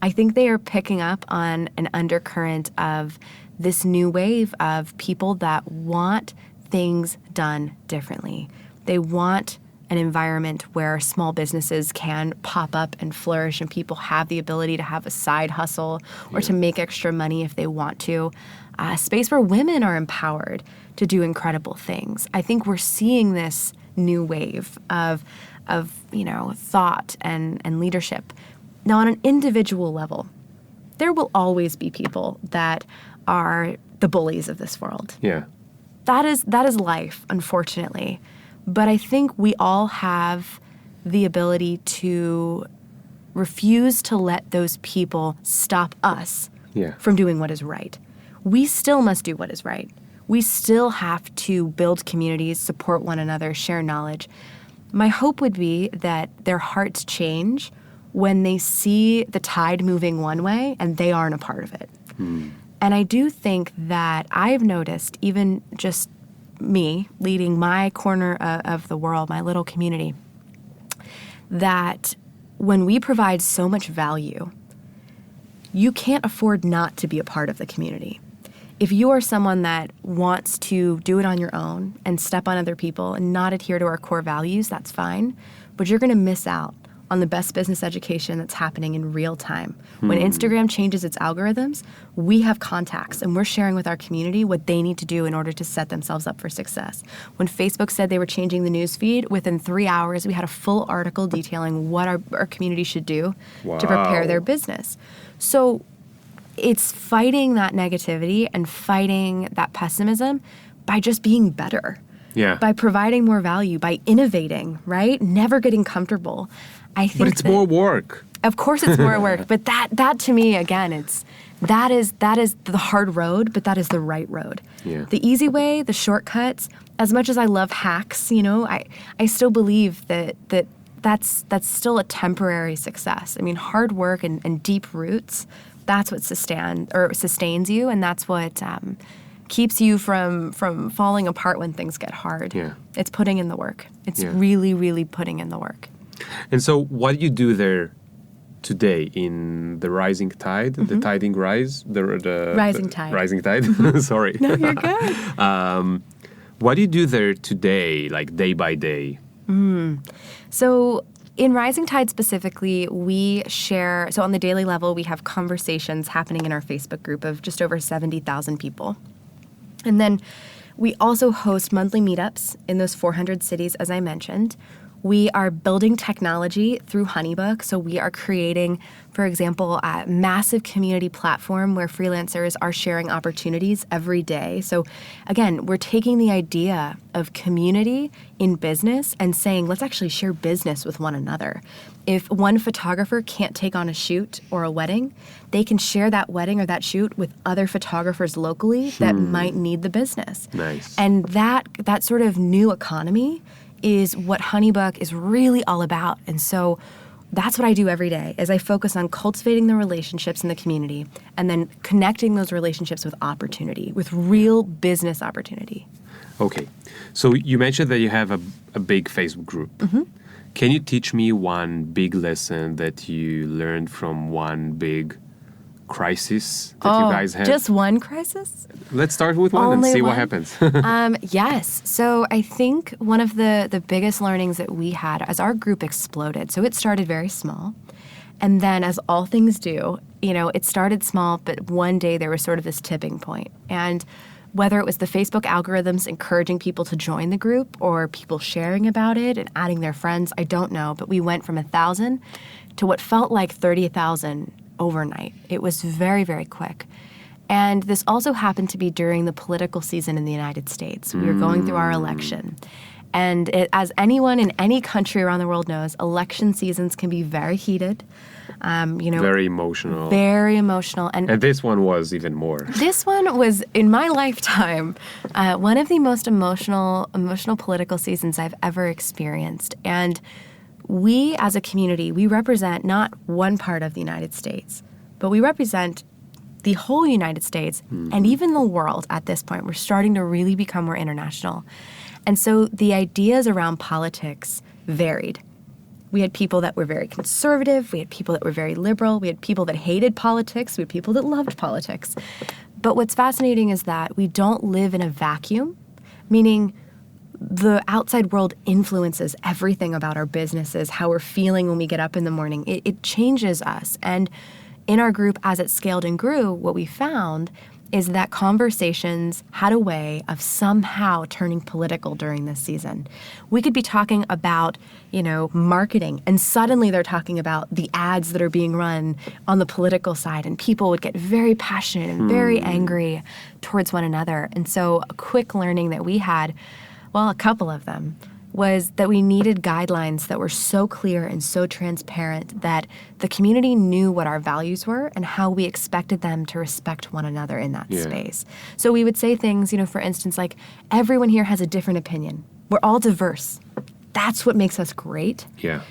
I think they are picking up on an undercurrent of this new wave of people that want things done differently. They want an environment where small businesses can pop up and flourish and people have the ability to have a side hustle or to make extra money if they want to. A space where women are empowered to do incredible things. I think we're seeing this new wave of thought and leadership. Now, on an individual level, there will always be people that are the bullies of this world. Yeah. That is life, unfortunately. But I think we all have the ability to refuse to let those people stop us from doing what is right. We still must do what is right. We still have to build communities, support one another, share knowledge. My hope would be that their hearts change when they see the tide moving one way and they aren't a part of it. And I do think that I've noticed, even just me leading my corner of the world, my little community, that when we provide so much value, you can't afford not to be a part of the community. If you are someone that wants to do it on your own and step on other people and not adhere to our core values, that's fine, but you're going to miss out on the best business education that's happening in real time. When Instagram changes its algorithms, we have contacts and we're sharing with our community what they need to do in order to set themselves up for success. When Facebook said they were changing the news feed, within 3 hours, we had a full article detailing what our community should do to prepare their business. So it's fighting that negativity and fighting that pessimism by just being better. Yeah. By providing more value, by innovating, right? Never getting comfortable. I think but it's more work. Of course it's more work. But that to me, again, that is the hard road, but that is the right road. Yeah. The easy way, the shortcuts, as much as I love hacks, I still believe that's still a temporary success. I mean, hard work and deep roots, that's what sustains you, and that's what keeps you from falling apart when things get hard. Yeah. It's putting in the work. It's really, really putting in the work. And so what do you do there today in the Rising Tide, the tiding rise? The Rising Tide. Rising Tide, sorry. No, you're good. What do you do there today, like day by day? So in Rising Tide specifically, we share, so on the daily level, we have conversations happening in our Facebook group of just over 70,000 people. And then we also host monthly meetups in those 400 cities, as I mentioned. We are building technology through Honeybook. So we are creating, for example, a massive community platform where freelancers are sharing opportunities every day. So again, we're taking the idea of community in business and saying, let's actually share business with one another. If one photographer can't take on a shoot or a wedding, they can share that wedding or that shoot with other photographers locally that might need the business. Nice. And that sort of new economy is what Honeybook is really all about. And so that's what I do every day, is I focus on cultivating the relationships in the community and then connecting those relationships with opportunity, with real business opportunity. Okay. So you mentioned that you have a big Facebook group. Mm-hmm. Can you teach me one big lesson that you learned from one big crisis that you guys had? Just one crisis? Let's start with one and see what happens. Yes. So I think one of the biggest learnings that we had as our group exploded, so it started very small. And then as all things do, it started small, but one day there was sort of this tipping point. And whether it was the Facebook algorithms encouraging people to join the group or people sharing about it and adding their friends, I don't know. But we went from 1,000 to what felt like 30,000 overnight. It was very, very quick. And this also happened to be during the political season in the United States. We were going through our election. And as anyone in any country around the world knows, election seasons can be very heated. Very emotional. Very emotional. And this one was even more. This one was, in my lifetime, one of the most emotional political seasons I've ever experienced. And we, as a community, we represent not one part of the United States, but we represent the whole United States and even the world at this point. We're starting to really become more international. And so the ideas around politics varied. We had people that were very conservative. We had people that were very liberal. We had people that hated politics. We had people that loved politics. But what's fascinating is that we don't live in a vacuum, meaning the outside world influences everything about our businesses, how we're feeling when we get up in the morning. It changes us. And in our group, as it scaled and grew, what we found is that conversations had a way of somehow turning political during this season. We could be talking about, marketing, and suddenly they're talking about the ads that are being run on the political side, and people would get very passionate and very angry towards one another. And so a quick learning that we had, well, a couple of them, was that we needed guidelines that were so clear and so transparent that the community knew what our values were and how we expected them to respect one another in that space. So we would say things, for instance, like, everyone here has a different opinion. We're all diverse. That's what makes us great. Yeah.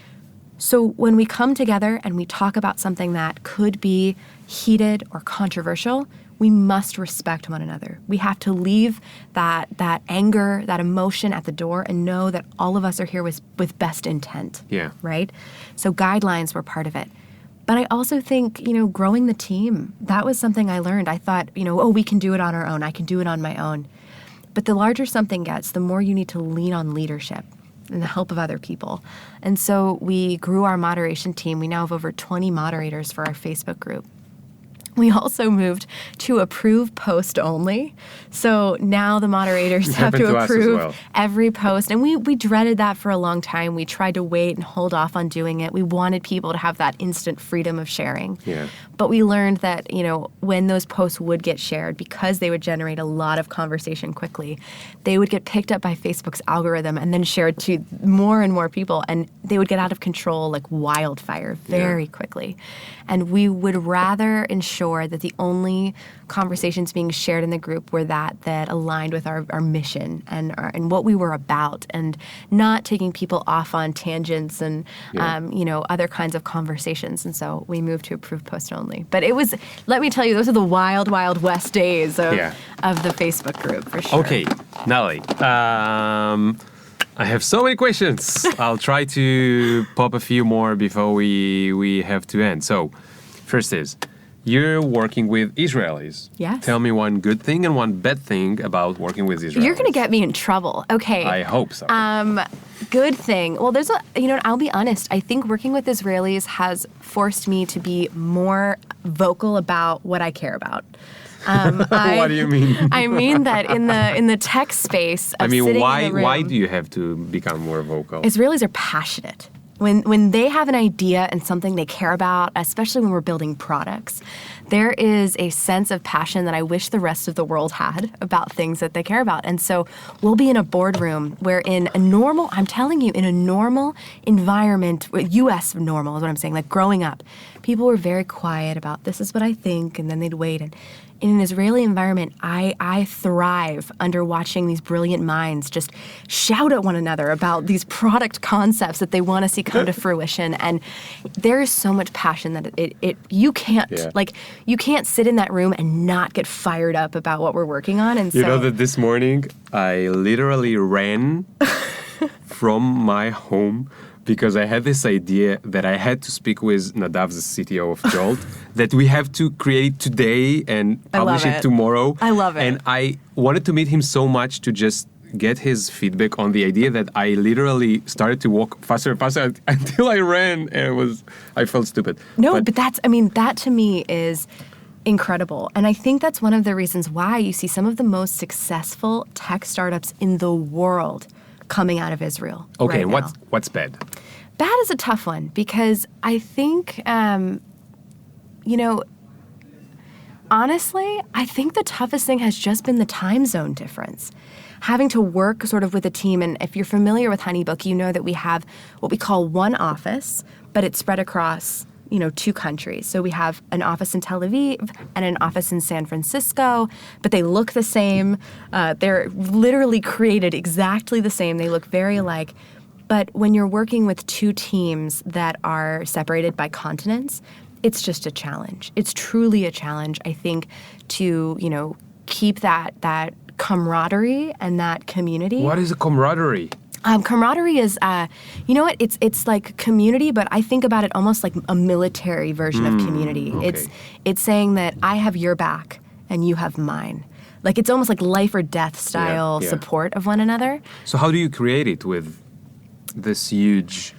So when we come together and we talk about something that could be heated or controversial, we must respect one another. We have to leave that anger, that emotion at the door and know that all of us are here with best intent. Yeah. Right? So guidelines were part of it. But I also think, growing the team, that was something I learned. I thought, we can do it on our own. I can do it on my own. But the larger something gets, the more you need to lean on leadership and the help of other people. And so we grew our moderation team. We now have over 20 moderators for our Facebook group. We also moved to approve post only. So now the moderators have to approve every post. And we dreaded that for a long time. We tried to wait and hold off on doing it. We wanted people to have that instant freedom of sharing. Yeah. But we learned that, when those posts would get shared, because they would generate a lot of conversation quickly, they would get picked up by Facebook's algorithm and then shared to more and more people. And they would get out of control like wildfire very quickly. And we would rather ensure that the only conversations being shared in the group were that aligned with our mission and what we were about, and not taking people off on tangents and other kinds of conversations. And so we moved to approve post only. But it was, let me tell you, those are the wild, wild west days of the Facebook group for sure. Okay, Natalie. I have so many questions. I'll try to pop a few more before we have to end. So, first is, you're working with Israelis. Yes. Tell me one good thing and one bad thing about working with Israelis. You're going to get me in trouble. Okay. I hope so. Good thing. Well, there's I'll be honest. I think working with Israelis has forced me to be more vocal about what I care about. What do you mean? I mean that in the tech space of sitting in the room, why do you have to become more vocal? Israelis are passionate. When they have an idea and something they care about, especially when we're building products, there is a sense of passion that I wish the rest of the world had about things that they care about. And so we'll be in a boardroom where in a normal environment, U.S. normal is what I'm saying, like growing up, people were very quiet about this is what I think, and then they'd wait. And in an Israeli environment, I thrive under watching these brilliant minds just shout at one another about these product concepts that they want to see come to fruition. And there is so much passion that you can't sit in that room and not get fired up about what we're working on. And you know that this morning I literally ran from my home because I had this idea that I had to speak with Nadav, the CTO of Jolt, that we have to create today and publish it tomorrow. I love it. And I wanted to meet him so much to just get his feedback on the idea that I literally started to walk faster and faster until I ran, and I felt stupid. No, but that to me is incredible. And I think that's one of the reasons why you see some of the most successful tech startups in the world coming out of Israel. Okay, right what's bad? Bad is a tough one because I think, honestly, I think the toughest thing has just been the time zone difference. Having to work sort of with a team, and if you're familiar with HoneyBook, you know that we have what we call one office, but it's spread across 2 countries. So we have an office in Tel Aviv and an office in San Francisco, but they look the same. They're literally created exactly the same. They look very alike. But when you're working with 2 teams that are separated by continents, it's just a challenge. It's truly a challenge, I think, to, keep that camaraderie and that community. What is a camaraderie? Camaraderie is, it's like community, but I think about it almost like a military version of community. Okay. It's saying that I have your back and you have mine. Like it's almost like life or death style support of one another. So how do you create it with this huge...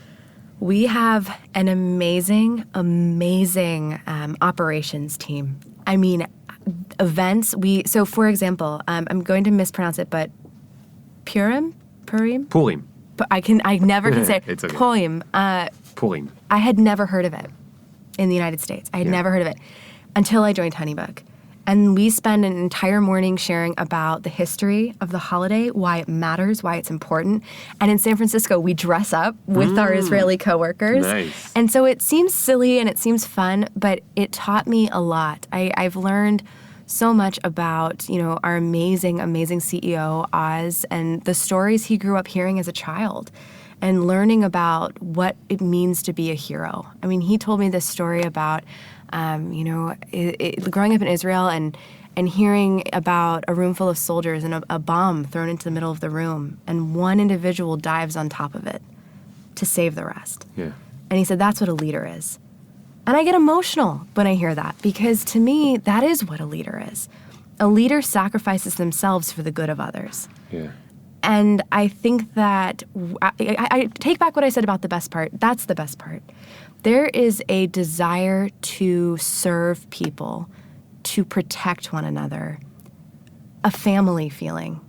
We have an amazing operations team. I mean, events, so for example, I'm going to mispronounce it, but Purim? But I never can say It's okay. Purim. Purim. I had never heard of it in the United States. I had never heard of it until I joined HoneyBook. And we spend an entire morning sharing about the history of the holiday, why it matters, why it's important. And in San Francisco, we dress up with our Israeli coworkers. Nice. And so it seems silly and it seems fun, but it taught me a lot. I've learned so much about, our amazing CEO, Oz, and the stories he grew up hearing as a child and learning about what it means to be a hero. I mean, he told me this story about, growing up in Israel and hearing about a room full of soldiers and a bomb thrown into the middle of the room, and one individual dives on top of it to save the rest. Yeah. And he said, that's what a leader is. And I get emotional when I hear that because to me, that is what a leader is. A leader sacrifices themselves for the good of others. Yeah. And I think that I take back what I said about the best part. That's the best part. There is a desire to serve people, to protect one another, a family feeling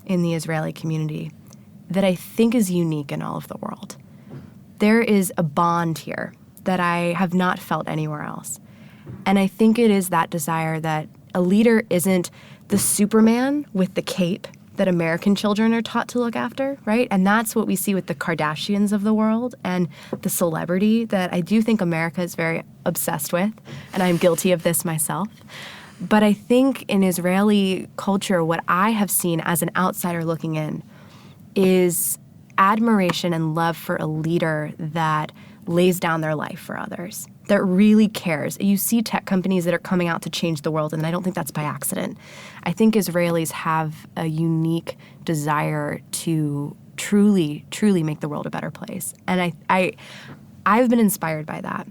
in the Israeli community that I think is unique in all of the world. There is a bond here that I have not felt anywhere else. And I think it is that desire that a leader isn't the Superman with the cape that American children are taught to look after, right? And that's what we see with the Kardashians of the world and the celebrity that I do think America is very obsessed with, and I'm guilty of this myself. But I think in Israeli culture, what I have seen as an outsider looking in is admiration and love for a leader that lays down their life for others, that really cares. You see tech companies that are coming out to change the world, and I don't think that's by accident. I think Israelis have a unique desire to truly, truly make the world a better place. And I've been inspired by that.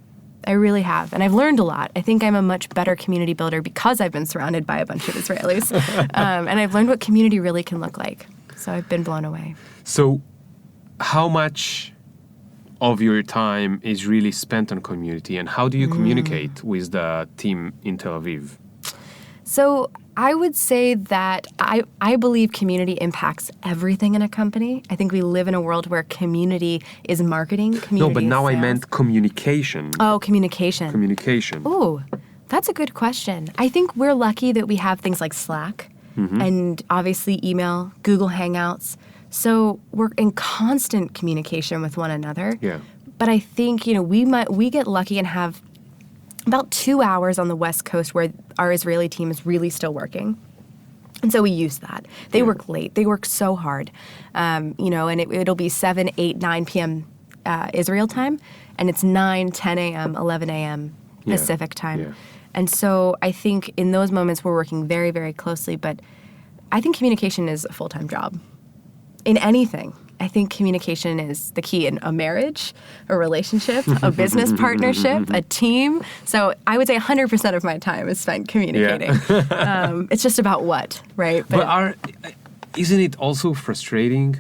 I really have. And I've learned a lot. I think I'm a much better community builder because I've been surrounded by a bunch of Israelis. And I've learned what community really can look like. So I've been blown away. So how much of your time is really spent on community, and how do you communicate with the team in Tel Aviv? So I would say that I believe community impacts everything in a company. I think we live in a world where community is marketing. Community No, but now is I meant communication. Oh, communication. Communication. Ooh, that's a good question. I think we're lucky that we have things like Slack and obviously email, Google Hangouts. So we're in constant communication with one another. Yeah. But I think, we get lucky and have about 2 hours on the West Coast where our Israeli team is really still working. And so we use that. They work late. They work so hard. And it'll be 7, 8, 9 p.m. Israel time. And it's 9, 10 a.m., 11 a.m. Pacific time. Yeah. And so I think in those moments we're working very, very closely. But I think communication is a full-time job in anything. I think communication is the key in a marriage, a relationship, a business partnership, a team. So I would say 100% of my time is spent communicating. Yeah. It's just about what, right? But isn't it also frustrating?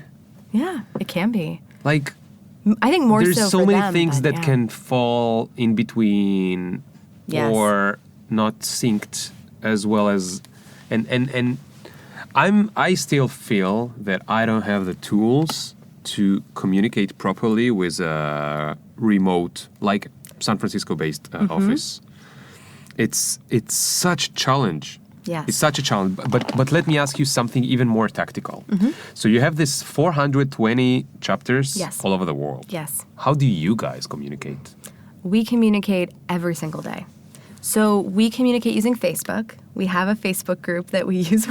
Yeah, it can be. Like, I think more there's so so for many them, things but that can fall in between or not synced as well as, and I still feel that I don't have the tools to communicate properly with a remote, like San Francisco-based office. It's such a challenge. Yes. It's such a challenge. But let me ask you something even more tactical. So you have this 420 chapters all over the world. Yes. How do you guys communicate? We communicate every single day. So we communicate using Facebook. We have a Facebook group that we use.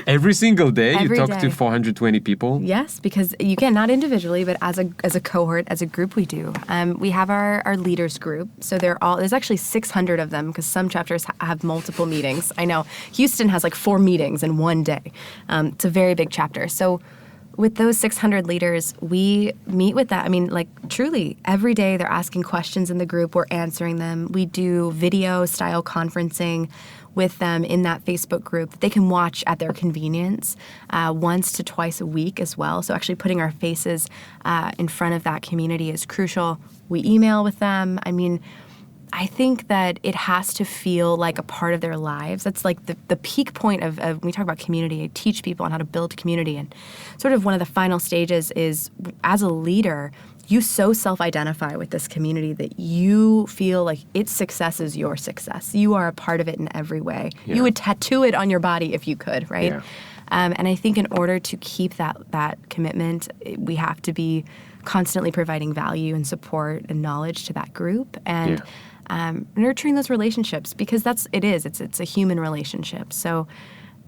Every single day Every you talk day. to 420 people? Yes, because you can, not individually, but as a cohort, as a group we do. We have our leaders group. So there's actually 600 of them because some chapters have multiple meetings. I know Houston has like 4 meetings in one day. It's a very big chapter. So with those 600 leaders, we meet with that. I mean, like, truly, every day they're asking questions in the group. We're answering them. We do video-style conferencing with them in that Facebook group that they can watch at their convenience once to twice a week as well. So actually putting our faces in front of that community is crucial. We email with them. I mean, I think that it has to feel like a part of their lives. That's like the peak point of when we talk about community. I teach people on how to build community. And sort of one of the final stages is, as a leader, you so self-identify with this community that you feel like its success is your success. You are a part of it in every way. Yeah. You would tattoo it on your body if you could, right? Yeah. And I think in order to keep that commitment, we have to be constantly providing value and support and knowledge to that group. And nurturing those relationships, because it's a human relationship. So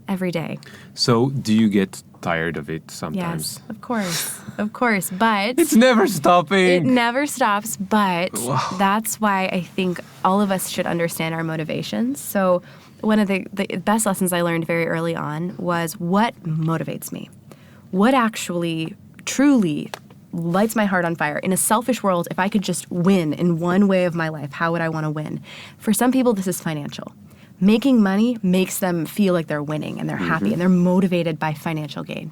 every day. So do you get tired of it sometimes? Yes, of course, but it's never stopping. It never stops, but that's why I think all of us should understand our motivations. So one of the best lessons I learned very early on was what motivates me. What actually truly lights my heart on fire. In a selfish world, if I could just win in one way of my life, how would I want to win? For some people, this is financial. Making money makes them feel like they're winning and they're happy and they're motivated by financial gain.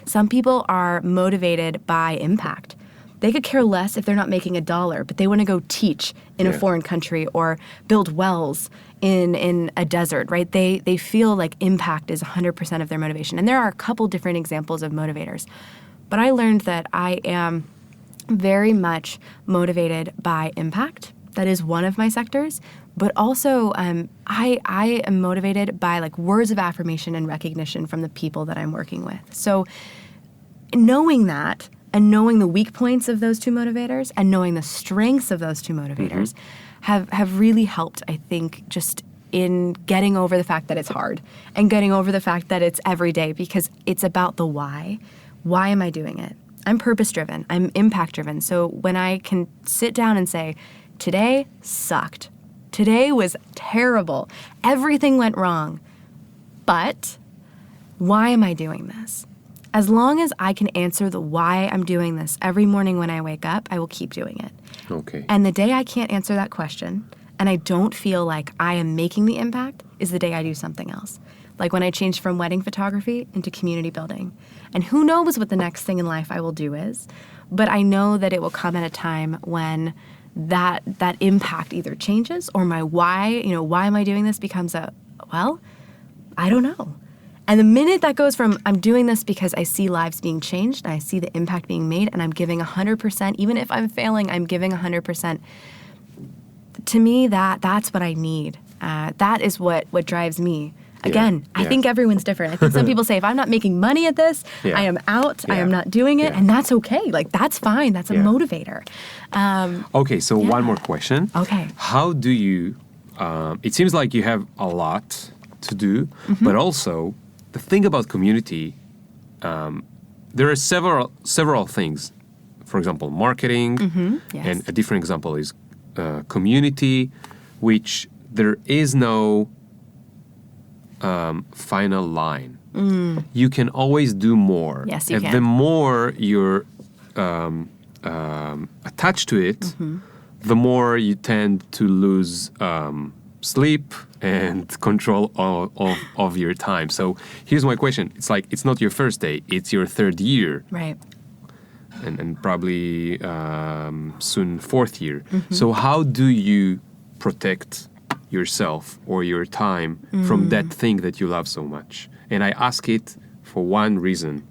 Some people are motivated by impact. They could care less if they're not making $1, but they want to go teach in a foreign country or build wells in a desert, right? They feel like impact is 100% of their motivation. And there are a couple different examples of motivators. But I learned that I am very much motivated by impact. That is one of my sectors. But also, I am motivated by like words of affirmation and recognition from the people that I'm working with. So knowing that and knowing the weak points of those two motivators and knowing the strengths of those two motivators have really helped, I think, just in getting over the fact that it's hard and getting over the fact that it's every day, because it's about the why. Why am I doing it? I'm purpose-driven. I'm impact-driven. So when I can sit down and say, today sucked. Today was terrible. Everything went wrong. But why am I doing this? As long as I can answer the why I'm doing this every morning when I wake up, I will keep doing it. Okay. And the day I can't answer that question and I don't feel like I am making the impact is the day I do something else. Like when I changed from wedding photography into community building. And who knows what the next thing in life I will do is, but I know that it will come at a time when that impact either changes or my why am I doing this becomes I don't know. And the minute that goes from I'm doing this because I see lives being changed and I see the impact being made and I'm giving 100%, even if I'm failing, I'm giving 100%. To me, that's what I need. That is what drives me. Again, I think everyone's different. I think some people say, if I'm not making money at this, I am out, I am not doing it, and that's okay. Like, that's fine. That's a motivator. Okay, so one more question. Okay. How do you, it seems like you have a lot to do, but also the thing about community, there are several things. For example, marketing, and a different example is community, which there is no final line. You can always do more. Yes, you and can. the more you're attached to it, the more you tend to lose sleep and control of your time. So here's my question. It's like, it's not your first day, it's your third year. Right. And probably soon fourth year. So how do you protect yourself or your time from that thing that you love so much? And I ask it for one reason.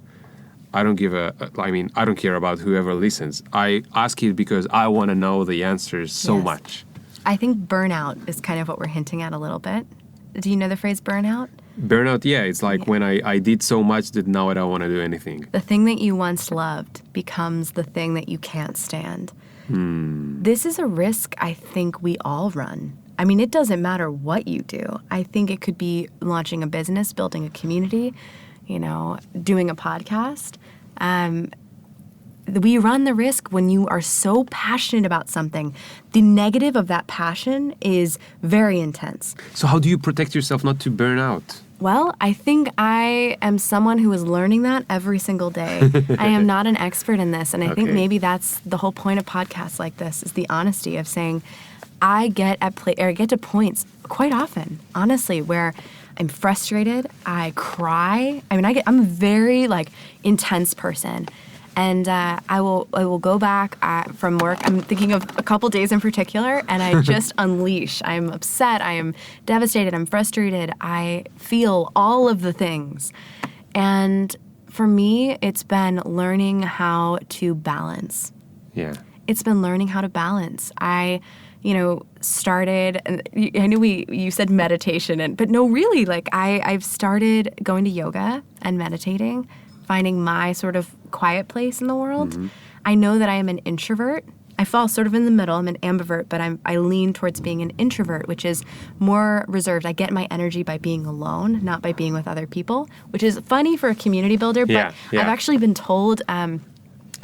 I don't care about whoever listens. I ask it because I want to know the answers so Yes. much. I think burnout is kind of what we're hinting at a little bit. Do you know the phrase burnout? Burnout, yeah, it's like when I did so much that now I don't want to do anything. The thing that you once loved becomes the thing that you can't stand. This is a risk I think we all run. I mean, it doesn't matter what you do. I think it could be launching a business, building a community, doing a podcast. We run the risk when you are so passionate about something. The negative of that passion is very intense. So how do you protect yourself not to burn out? Well, I think I am someone who is learning that every single day. I am not an expert in this, and I think maybe that's the whole point of podcasts like this, is the honesty of saying, I get to points quite often, honestly, where I'm frustrated, I cry. I mean, I'm a very intense person. And I will go back from work. I'm thinking of a couple days in particular, and I just unleash. I'm upset. I am devastated. I'm frustrated. I feel all of the things. And for me, it's been learning how to balance. Yeah. It's been learning how to balance. I started, and I knew you said meditation, but no, really, I've started going to yoga and meditating, finding my sort of quiet place in the world. I know that I am an introvert. I fall sort of in the middle. I'm an ambivert, but I lean towards being an introvert, which is more reserved. I get my energy by being alone, not by being with other people, which is funny for a community builder, but I've actually been told,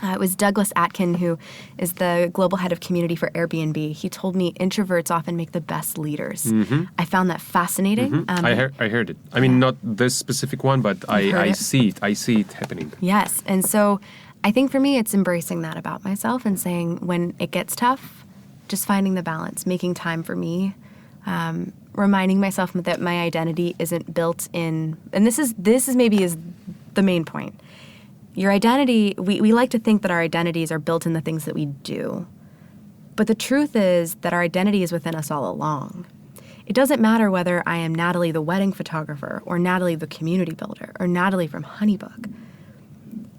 it was Douglas Atkin, who is the global head of community for Airbnb. He told me introverts often make the best leaders. I found that fascinating. I heard it. I mean, not this specific one, but I see it. I see it happening. Yes. And so I think for me, it's embracing that about myself and saying when it gets tough, just finding the balance, making time for me, reminding myself that my identity isn't built in, and this is maybe is the main point. Your identity, we like to think that our identities are built in the things that we do. But the truth is that our identity is within us all along. It doesn't matter whether I am Natalie, the wedding photographer, or Natalie, the community builder, or Natalie from Honeybook.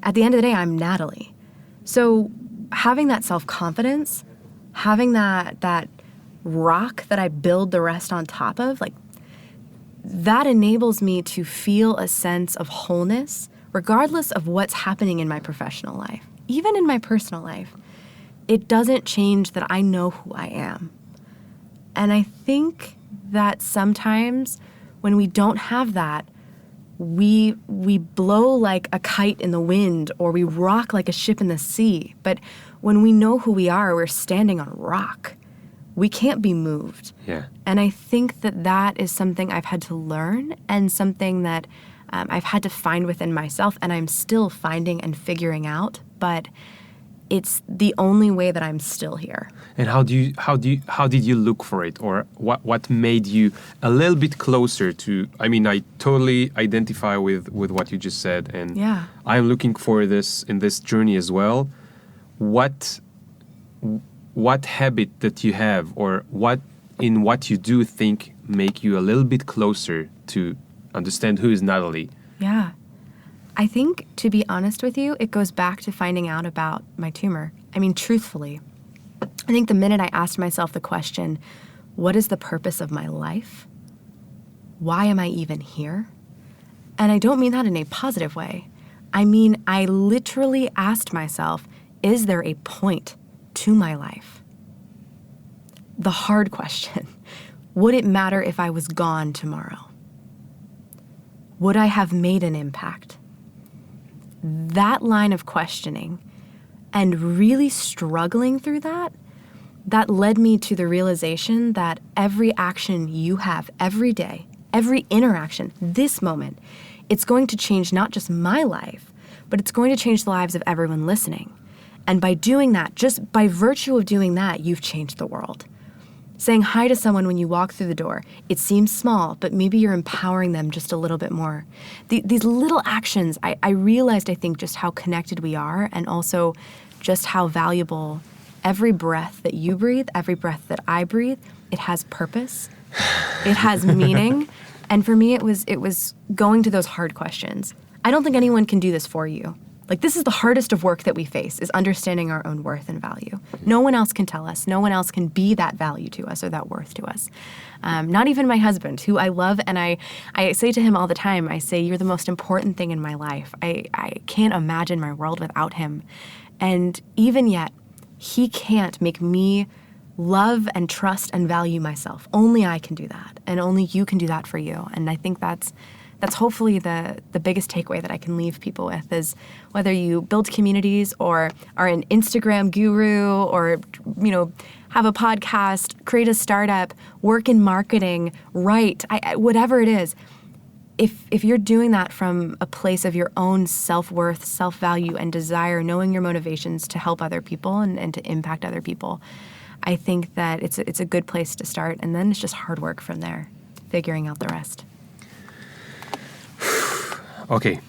At the end of the day, I'm Natalie. So having that self-confidence, having that rock that I build the rest on top of, that enables me to feel a sense of wholeness regardless of what's happening in my professional life, even in my personal life. It doesn't change that I know who I am. And I think that sometimes when we don't have that, we blow like a kite in the wind, or we rock like a ship in the sea. But when we know who we are, we're standing on rock. We can't be moved. Yeah. And I think that is something I've had to learn, and something that I've had to find within myself, and I'm still finding and figuring out, but it's the only way that I'm still here. And how did you look for it, or what made you a little bit closer to? I mean, I totally identify with what you just said, and Yeah. I'm looking for this in this journey as well. What habit that you have, or what you do think make you a little bit closer to understand who is Natalie? Yeah. I think, to be honest with you, it goes back to finding out about my tumor. I mean, truthfully, I think the minute I asked myself the question, what is the purpose of my life? Why am I even here? And I don't mean that in a positive way. I mean, I literally asked myself, is there a point to my life? The hard question. Would it matter if I was gone tomorrow? Would I have made an impact? That line of questioning and really struggling through that led me to the realization that every action you have every day, every interaction, this moment, it's going to change not just my life, but it's going to change the lives of everyone listening. And by doing that, just by virtue of doing that, you've changed the world. Saying hi to someone when you walk through the door, it seems small, but maybe you're empowering them just a little bit more. These little actions, I realized, I think, just how connected we are, and also just how valuable every breath that you breathe, every breath that I breathe, it has purpose, it has meaning. And for me, it was going to those hard questions. I don't think anyone can do this for you. Like, this is the hardest of work that we face, is understanding our own worth and value. No one else can tell us. No one else can be that value to us or that worth to us. Not even my husband, who I love, and I say to him all the time, I say, you're the most important thing in my life. I can't imagine my world without him. And even yet, he can't make me love and trust and value myself. Only I can do that, and only you can do that for you. And I think that's hopefully the biggest takeaway that I can leave people with, is whether you build communities or are an Instagram guru or, have a podcast, create a startup, work in marketing, write, whatever it is. If you're doing that from a place of your own self-worth, self-value, and desire, knowing your motivations to help other people and to impact other people, I think that it's a good place to start. And then it's just hard work from there, figuring out the rest. Okay,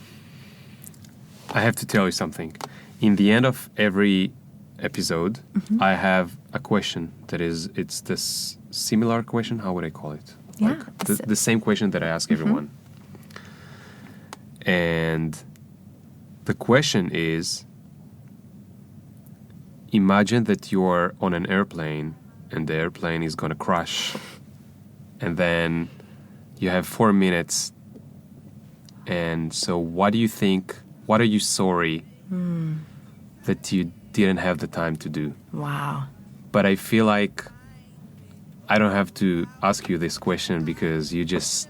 I have to tell you something. In the end of every episode, I have a question it's this similar question. How would I call it? Yeah, like the same question that I ask everyone. And the question is, imagine that you're on an airplane and the airplane is going to crash. And then you have 4 minutes. And so what do you think, what are you sorry that you didn't have the time to do? Wow. But I feel like I don't have to ask you this question, because you just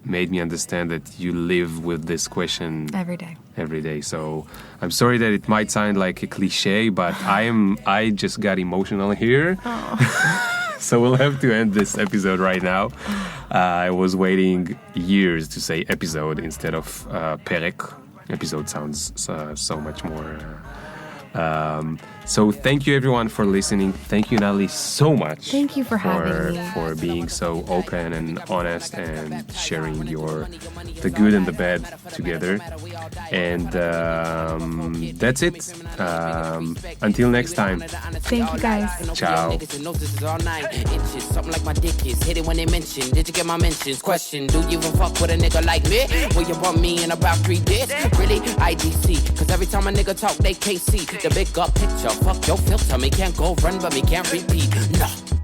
made me understand that you live with this question every day. So I'm sorry that it might sound like a cliche, but I just got emotional here. So we'll have to end this episode right now. I was waiting years to say episode instead of פרק. Episode sounds so much more. So thank you everyone for listening. Thank you, Natalie, so much. Thank you for having me. For being so open and honest and sharing the good and the bad together. And that's it. Until next time. Thank you guys. Ciao. Something like my dick is hit it when they mention. Did you get my mentions? Question: do you even fuck with a nigga like me? Will you bump me in about 3 days? Really? IDC. Cause every time a nigga talk, they can't see the big up picture. Fuck your filter. Me can't go run, but me can't repeat. No.